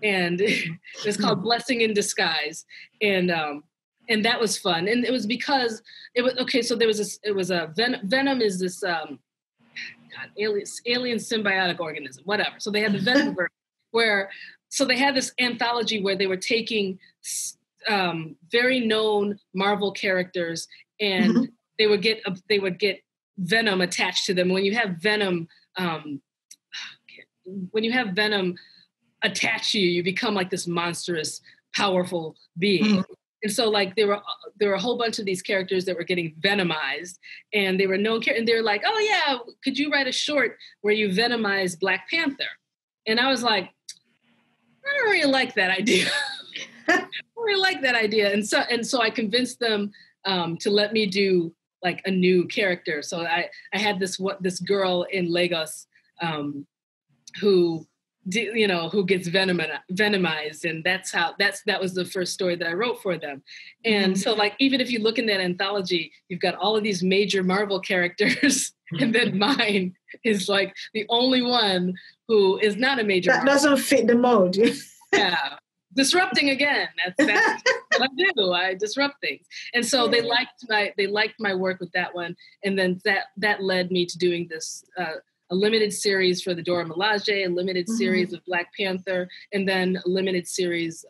and it was called Blessing in Disguise, and that was fun. And it was because it was okay. So there was Venom is this alien symbiotic organism, whatever. So they had the Venomverse so they had this anthology where they were taking very known Marvel characters and they would get Venom attached to them. When you have Venom attached to you, you become like this monstrous, powerful being. And so like there were a whole bunch of these characters that were getting venomized, and they were known and they were like, "Oh yeah, could you write a short where you venomize Black Panther?" And I was like, I don't really like that idea. I don't really like that idea. And so I convinced them to let me do like a new character. So I had this girl in Lagos who gets venomized, and that was the first story that I wrote for them. And so like even if you look in that anthology, you've got all of these major Marvel characters, and then mine is like the only one who is not a major. That doesn't fit the mold. Yeah. Disrupting again. That's what I do. I disrupt things. And so they liked my work with that one. And then that led me to doing this a limited series for the Dora Milaje, a limited series of Black Panther, and then a limited series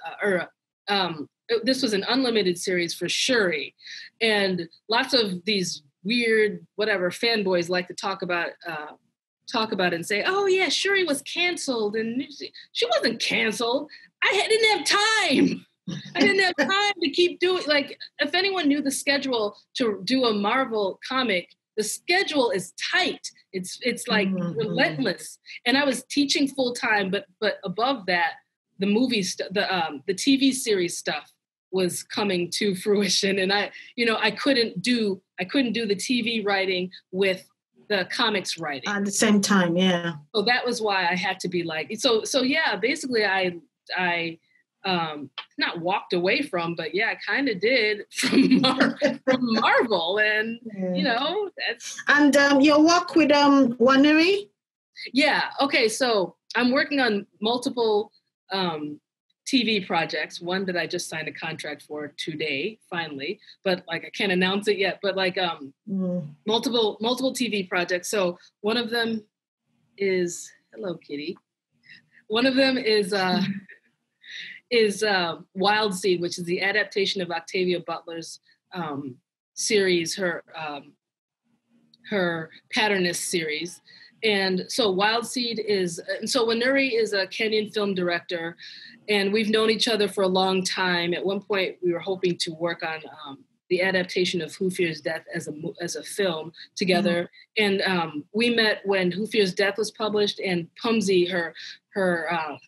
this was an unlimited series for Shuri. And lots of these weird whatever fanboys like to talk about it and say, "Oh yeah, Shuri was canceled," and she wasn't canceled. I didn't have time. I didn't have time to keep doing, like, if anyone knew the schedule to do a Marvel comic, the schedule is tight. It's like relentless. And I was teaching full time, but above that, the movies, the TV series stuff was coming to fruition. And I couldn't do I couldn't do the TV writing with the comics writing at the same time. Yeah. So that was why I had to be like, so yeah, basically I not walked away from, but yeah, I kind of did from Marvel, and that's. And your work with Wanuri? Yeah. Okay. So I'm working on multiple TV projects. One that I just signed a contract for today, finally, but like I can't announce it yet. But like multiple TV projects. So one of them is hello, Kitty. One of them is Wild Seed, which is the adaptation of Octavia Butler's series, her Patternist series. And so Wild Seed so Wanuri is a Kenyan film director, and we've known each other for a long time. At one point, we were hoping to work on the adaptation of Who Fears Death as a film together. Mm-hmm. And we met when Who Fears Death was published, and Pumzi, her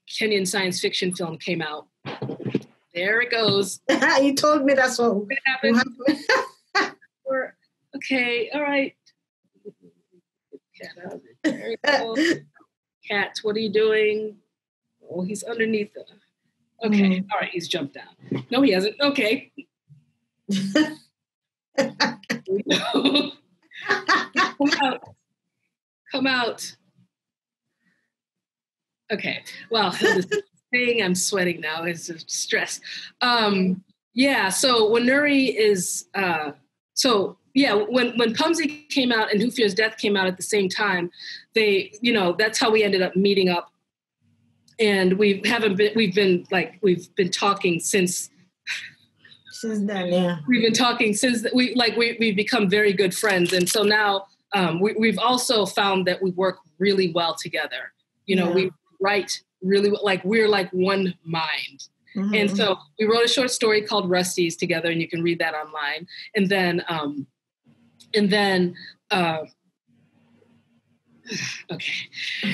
Kenyan science fiction film, came out. There it goes. You told me that's what happened. Okay, all right. Cat out of it. There you go. Cat, what are you doing? Oh, he's underneath the. Okay, all right, he's jumped down. No, he hasn't. Okay. Come out. Okay. Well, this thing I'm sweating now is stress. Yeah. So Wanuri is. When Pumzi came out and Who Fears Death came out at the same time, that's how we ended up meeting up. And we've been talking since then, yeah. We've been talking since we've become very good friends. And so now we've also found that we work really well together. We write really like we're like one mind. Mm-hmm. And so we wrote a short story called Rusties together, and you can read that online. And then okay.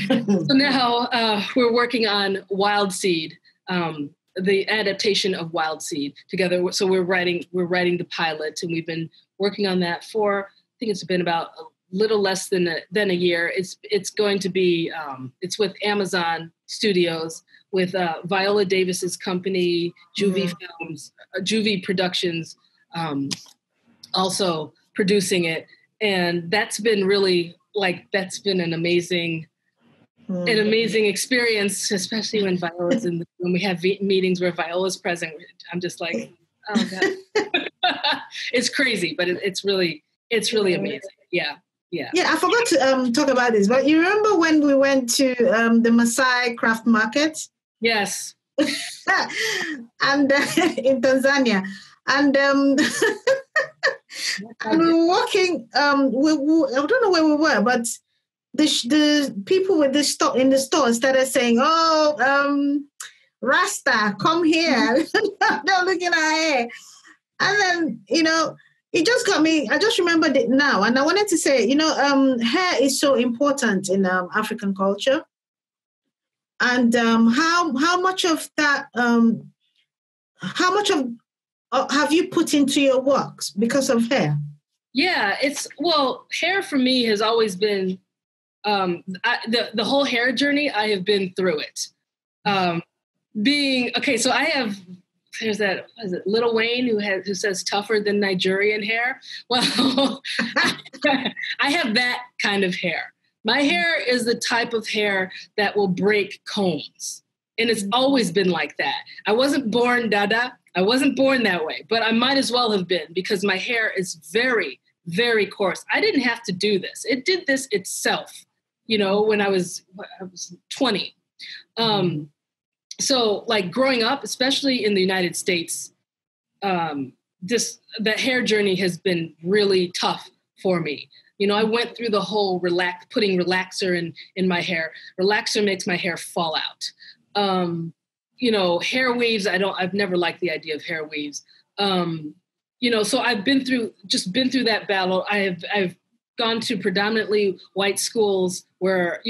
So now we're working on Wild Seed, the adaptation of Wild Seed together. So we're writing the pilot, and we've been working on that for, I think it's been about a little less than a year. It's going to be it's with Amazon Studios, with Viola Davis's company, Juvie Films, Juvie Productions, also producing it. And that's been really an amazing experience, especially when Viola's when we have meetings where Viola's present. I'm just like, oh God. It's crazy, but it's really amazing. Yeah. Yeah. Yeah, I forgot to talk about this, but you remember when we went to the Maasai Craft Market? Yes. And in Tanzania. And and we were walking, I don't know where we were, but the people with in the store started saying, Rasta, come here. They're looking at our hair. And then, it just got me, I just remembered it now. And I wanted to say, hair is so important in African culture. And how much of that, have you put into your works because of hair? Yeah, hair for me has always been, the whole hair journey, I have been through it. So I have, there's that, is it Lil Wayne who says tougher than Nigerian hair? Well, I have that kind of hair. My hair is the type of hair that will break combs. And it's always been like that. I wasn't born Dada. I wasn't born that way, but I might as well have been, because my hair is very, very coarse. I didn't have to do this. It did this itself, when I was 20. So like growing up, especially in the United States, the hair journey has been really tough for me. I went through the whole putting relaxer in my hair. Relaxer makes my hair fall out. Hair weaves, I've never liked the idea of hair weaves. So I've been through that battle. I've gone to predominantly white schools where,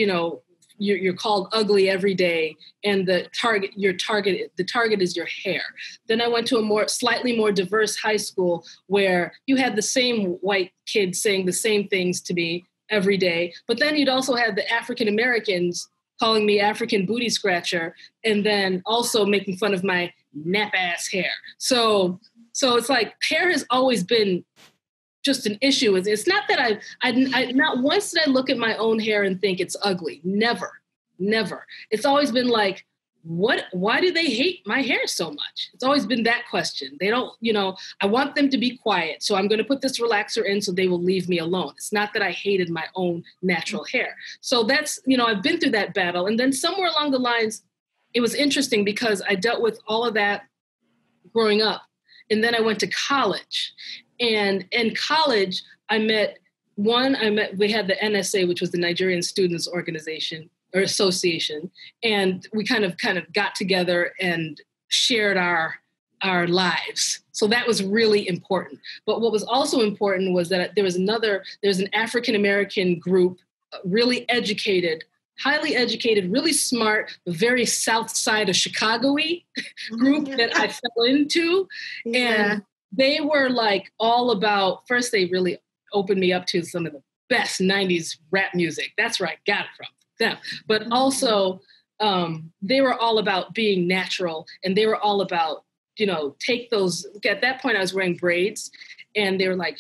you're called ugly every day, and the target is your hair. Then I went to a slightly more diverse high school where you had the same white kids saying the same things to me every day, but then you'd also have the African Americans calling me African booty scratcher, and then also making fun of my nap ass hair. So it's like hair has always been just an issue. It's not that I not once did I look at my own hair and think it's ugly. Never. It's always been like, why do they hate my hair so much? It's always been that question. They don't, I want them to be quiet, so I'm going to put this relaxer in so they will leave me alone. It's not that I hated my own natural hair. So that's, I've been through that battle. And then somewhere along the lines, it was interesting because I dealt with all of that growing up. And then I went to college. And in college, we had the NSA, which was the Nigerian Students Organization or Association. And we kind of got together and shared our lives. So that was really important. But what was also important was that there's an African-American group, really educated, highly educated, really smart, very south side of Chicago-y group that I fell into. Yeah. And they were like all about, first they really opened me up to some of the best 90s rap music. That's where I got it from them. But also they were all about being natural, and they were all about, take those, at that point I was wearing braids, and they were like,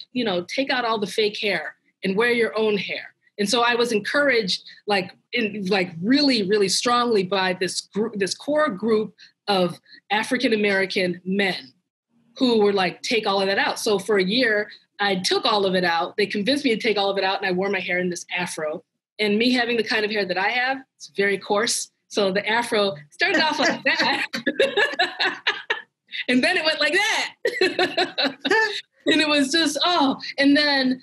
take out all the fake hair and wear your own hair. And so I was encouraged really, really strongly by this core group of African-American men who were like, take all of that out. So for a year, I took all of it out. They convinced me to take all of it out, and I wore my hair in this afro. And me having the kind of hair that I have, it's very coarse. So the afro started off like that. And then it went like that. And it was just, and then,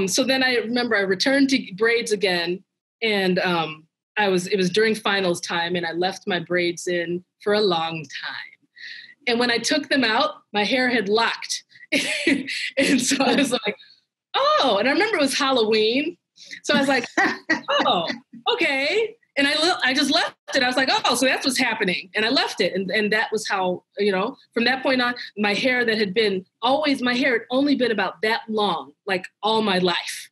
so then I remember I returned to braids again, and it was during finals time, and I left my braids in for a long time. And when I took them out, my hair had locked. And so I was like, and I remember it was Halloween. So I was like, okay. And I just left it. I was like, so that's what's happening. And I left it. And that was how, from that point on, my hair had only been about that long, like all my life,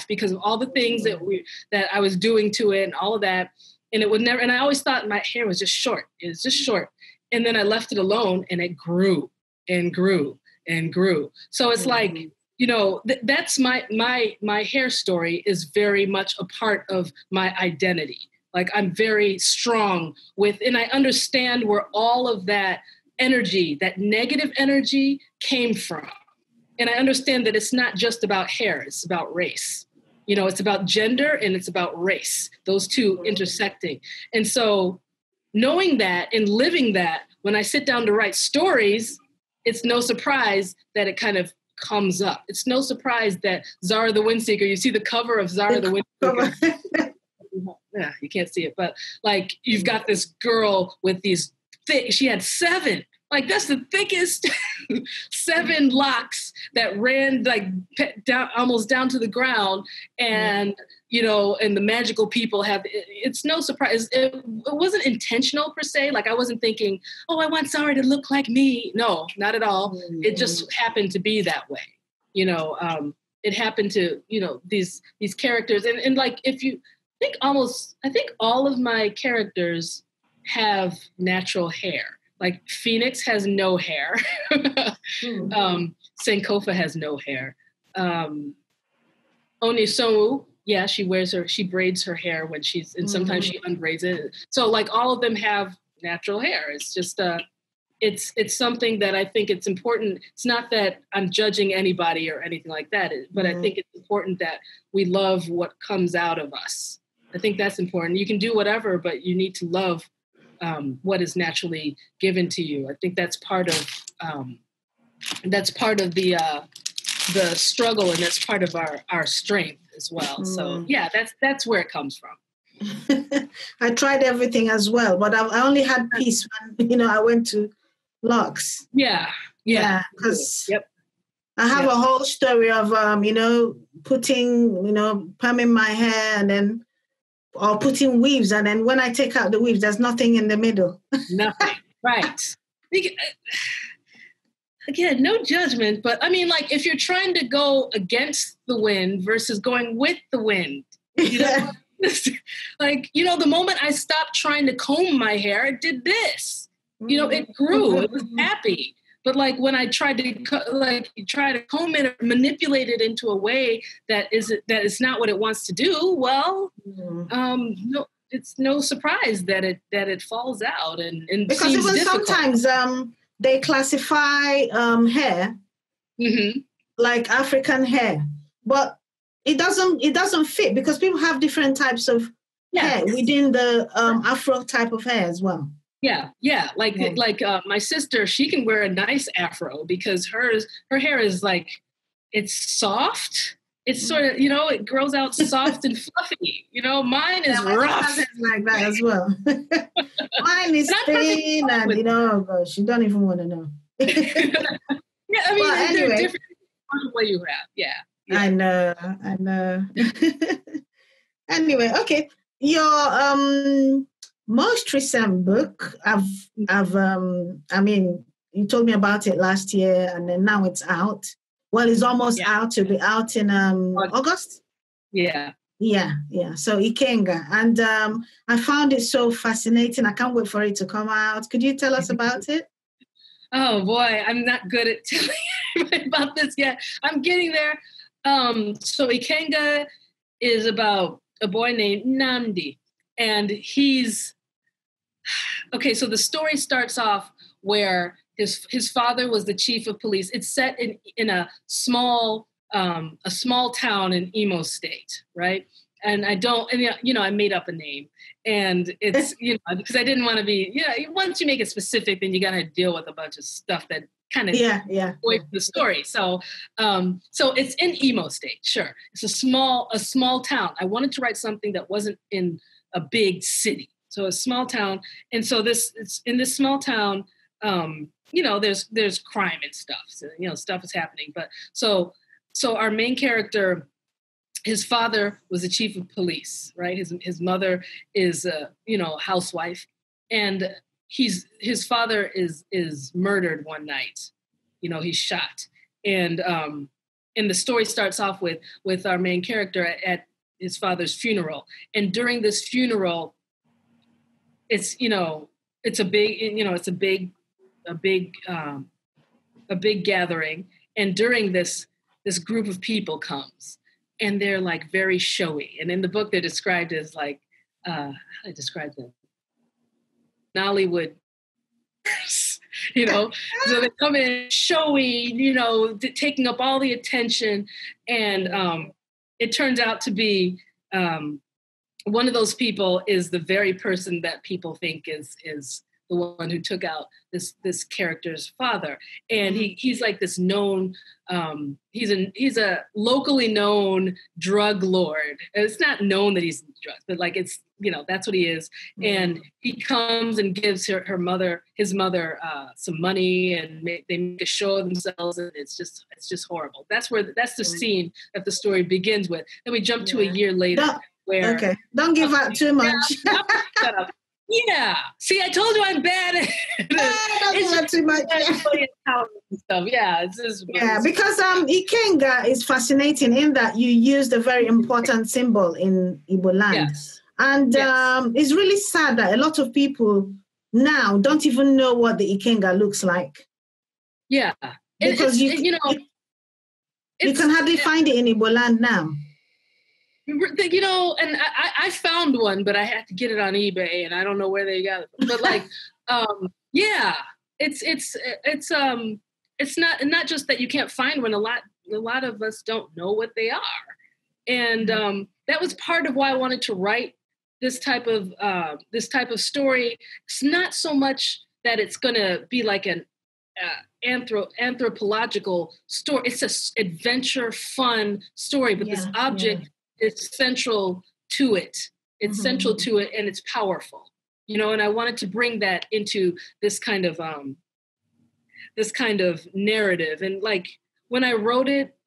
because of all the things that I was doing to it and all of that. And it would never, and I always thought my hair was just short. It was just short. And then I left it alone, and it grew and grew and grew. So it's like, that's my hair story is very much a part of my identity. Like I'm very strong and I understand where all of that energy, that negative energy came from. And I understand that it's not just about hair, it's about race. It's about gender and it's about race, those two intersecting. And so knowing that and living that, when I sit down to write stories, it's no surprise that it kind of comes up. It's no surprise that Zara the Windseeker, you see the cover of Zara the Windseeker. Yeah, you can't see it, but like you've got this girl with these she had 7, like that's the thickest 7 locks that ran like down, almost down to the ground. And, and the magical people it's no surprise. It wasn't intentional per se. Like I wasn't thinking, I want Zara to look like me. No, not at all. Mm-hmm. It just happened to be that way. It happened to, these characters. And like, if you think I think all of my characters have natural hair. Like Phoenix has no hair. Sankofa has no hair. Onisomu, yeah, she braids her hair when and sometimes she unbraids it. So like all of them have natural hair. It's just, it's something that I think it's important. It's not that I'm judging anybody or anything like that, but I think it's important that we love what comes out of us. I think that's important. You can do whatever, but you need to love what is naturally given to you. I think that's part of the struggle, and that's part of our strength as well. So yeah, that's where it comes from. I tried everything as well, but I only had peace when I went to locks. Yeah, because I have a whole story of putting, perming my hair, and then or putting weaves, and then when I take out the weaves, there's nothing in the middle. Nothing. Right. Again, no judgment, but I mean, like, if you're trying to go against the wind versus going with the wind, you know, like, you know, the moment I stopped trying to comb my hair, it did this. You know, it grew. It was happy. But like when I tried to comb it or manipulate it into a way that is not what it wants to do, well, no, it's no surprise that it falls out and because seems even difficult. sometimes they classify hair like African hair, but it doesn't fit because people have different types of hair within the Afro type of hair as well. Yeah. Like my sister, she can wear a nice afro because her hair is like, it's soft. It's sort of, you know, it grows out soft and fluffy. You know, mine is rough. Like that as well. Mine is thin and, you know, oh gosh, you don't even want to know. Yeah, I mean, they're different the way you have. Yeah. I know. Anyway, okay. Your most recent book, I mean, you told me about it last year, and then now it's out. Well, it's almost out. To be out in August. Yeah. So Ikenga, and I found it so fascinating. I can't wait for it to come out. Could you tell us about it? Oh boy, I'm not good at telling you about this yet. I'm getting there. So Ikenga is about a boy named Nnamdi, and he's okay. So the story starts off where his father was the chief of police. It's set in a small town in Imo State, right? And I made up a name, and it's because I didn't want to be once you make it specific, then you got to deal with a bunch of stuff that kind of away from the story. So it's in Imo State, sure. It's a small town. I wanted to write something that wasn't in a big city, so a small town, and so it's in this small town. There's crime and stuff. So, stuff is happening. But so our main character, his father was the chief of police, right? His mother is a housewife, and his father is murdered one night. He's shot, and the story starts off with our main character at his father's funeral, and during this funeral, it's a big gathering, and during this group of people comes, and they're like very showy, and in the book they're described as like how do I describe them? Nollywood, so they come in showy, taking up all the attention, and it turns out to be one of those people is the very person that people think is the one who took out this character's father, and he's like this known. He's a locally known drug lord. It's not known that he's drugs, but like it's that's what he is. And he comes and gives his mother some money, and they make a show of themselves, and it's just horrible. That's the scene that the story begins with. Then we jump to a year later. Okay, don't give out too much. Shut up. Yeah. See, I told you I'm bad at it. Don't give out too much. Stuff. Yeah, because Ikenga is fascinating in that you used a very important symbol in Igbo land. Yes. And it's really sad that a lot of people now don't even know what the Ikenga looks like. Yeah. Because you can hardly find it in Igbo land now. And I found one, but I had to get it on eBay, and I don't know where they got it. But like, it's not just that you can't find one. A lot of us don't know what they are, and that was part of why I wanted to write this type of story. It's not so much that it's going to be like an anthropological story. It's an adventure, fun story, but this object. It's central to it. It's central to it, and it's powerful. And I wanted to bring that into this kind of narrative. And like when I wrote it,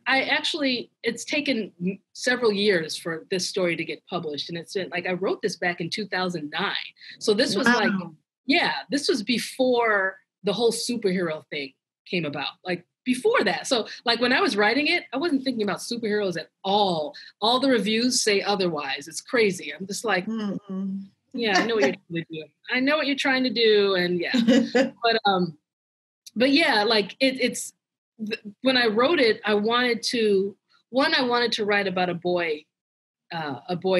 It's taken several years for this story to get published. And it's been like, I wrote this back in 2009. So this was like, this was before the whole superhero thing came about, like before that. So like when I was writing it, I wasn't thinking about superheroes at all. All the reviews say otherwise. It's crazy. I'm just like, yeah, I know what you're trying to do. I know what you're trying to do. And yeah, but yeah, like it's, when I wrote it, I wanted to write about a boy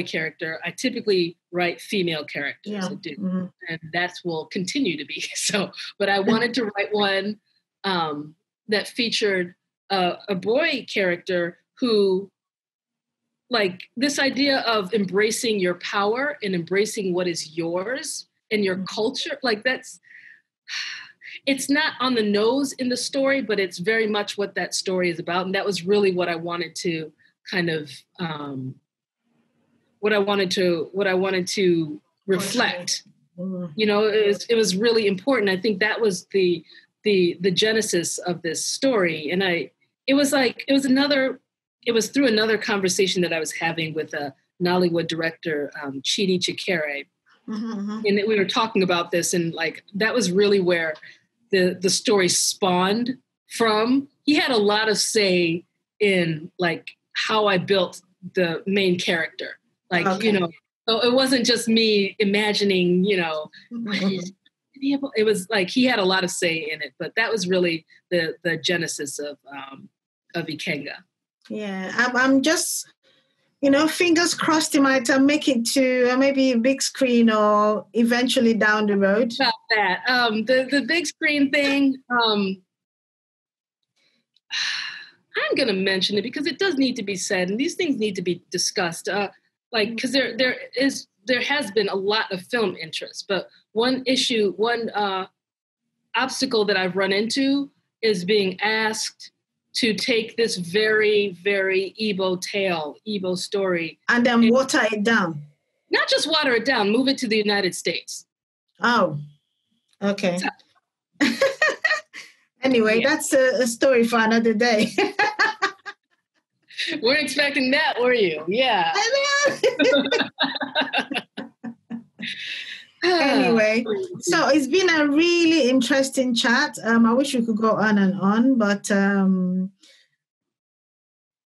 character. I typically write female characters, and that will continue to be so. But I wanted to write one that featured a boy character who, like, this idea of embracing your power and embracing what is yours and your culture, like it's not on the nose in the story, but it's very much what that story is about. And that was really what I wanted to kind of, what I wanted to reflect. You know, it was really important. I think that was the genesis of this story. And it was through another conversation that I was having with a Nollywood director, Chidi Chikere. And we were talking about this, and like, that was really where the story spawned from. He had a lot of say in like how I built the main character. Like, you know, so it wasn't just me imagining, you know, it was like, he had a lot of say in it, but that was really the genesis of Ikenga. Yeah. I'm just, you know, fingers crossed he might make it to maybe a big screen or eventually down the road. About that. The big screen thing, I'm going to mention it because it does need to be said, and these things need to be discussed. Like, because there has been a lot of film interest, but one obstacle that I've run into is being asked to take this very, very Igbo story. And then water it down. Not just water it down, move it to the United States. Oh, okay. Anyway, that's a story for another day. Weren't expecting that, were you? Yeah. Anyway, so it's been a really interesting chat. I wish we could go on and on, but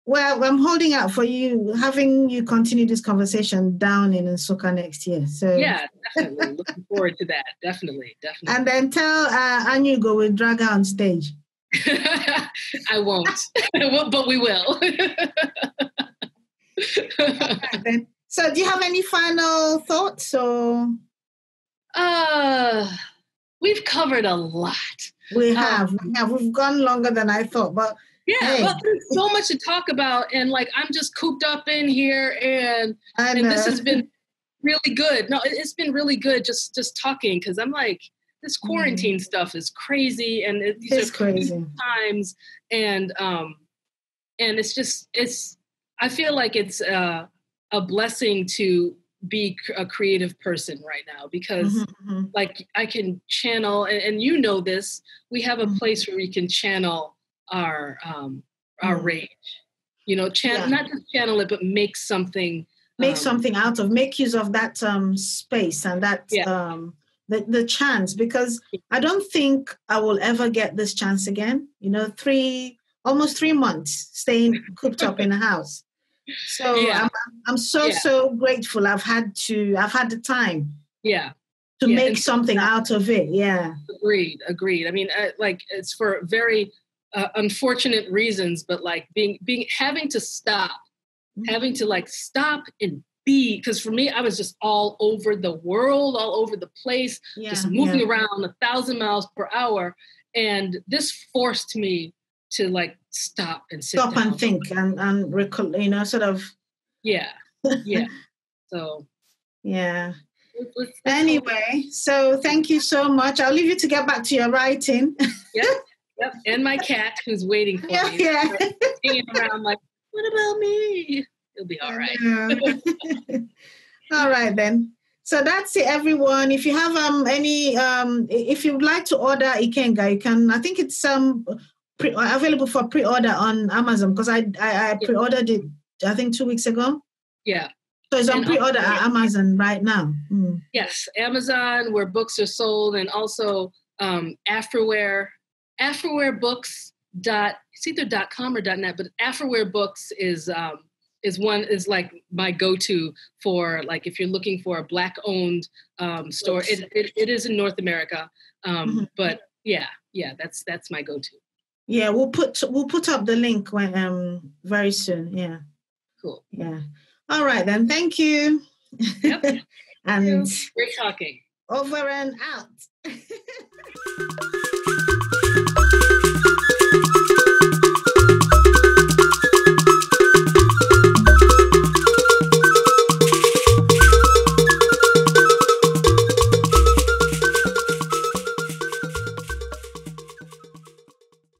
well, I'm holding out for you, having you continue this conversation down in Nsukka next year. So yeah, definitely looking forward to that. Definitely. And then tell Anyugo we'll drag her on stage. I won't, but we will. Right, then. So, do you have any final thoughts? Or we've covered a lot. We have. We've gone longer than I thought, but yeah, hey. Well, there's so much to talk about, and like, I'm just cooped up in here, and this has been really good. No, it's been really good just talking, because I'm like, this quarantine stuff is crazy, and these are crazy times, and it's I feel like it's a blessing to be a creative person right now, because like, I can channel, and you know this, we have a place where we can channel our rage, you know, not just channel it, but make something out of, make use of that space and that the chance, because I don't think I will ever get this chance again. You know, almost 3 months staying cooped up in a house. So I'm so grateful. I've had the time. To make something out of it. Yeah. Agreed. I mean, like, it's for very unfortunate reasons, but like having to stop and be, because for me, I was just all over the world, all over the place, just moving around 1,000 miles per hour. And this forced me to like stop and sit down and think and you know, sort of. Yeah. So. Yeah. Anyway, so thank you so much. I'll leave you to get back to your writing. Yep. And my cat, who's waiting for me. Yeah. Hanging around like, what about me? It'll be all right. All right, then. So that's it, everyone. If you have any, if you'd like to order Ikenga, you can. I think it's available for pre-order on Amazon, because I pre-ordered it, I think 2 weeks ago. Yeah. So it's on pre-order at Amazon right now. Yes, Amazon, where books are sold, and also Afterware Books. It's either .com or .net, but Afterware Books is like my go-to for, like, if you're looking for a Black-owned store. It is in North America, but yeah, that's my go-to. Yeah, we'll put up the link when very soon. Yeah. Cool. Yeah. All right then. Thank you. Yep. And great talking. Over and out.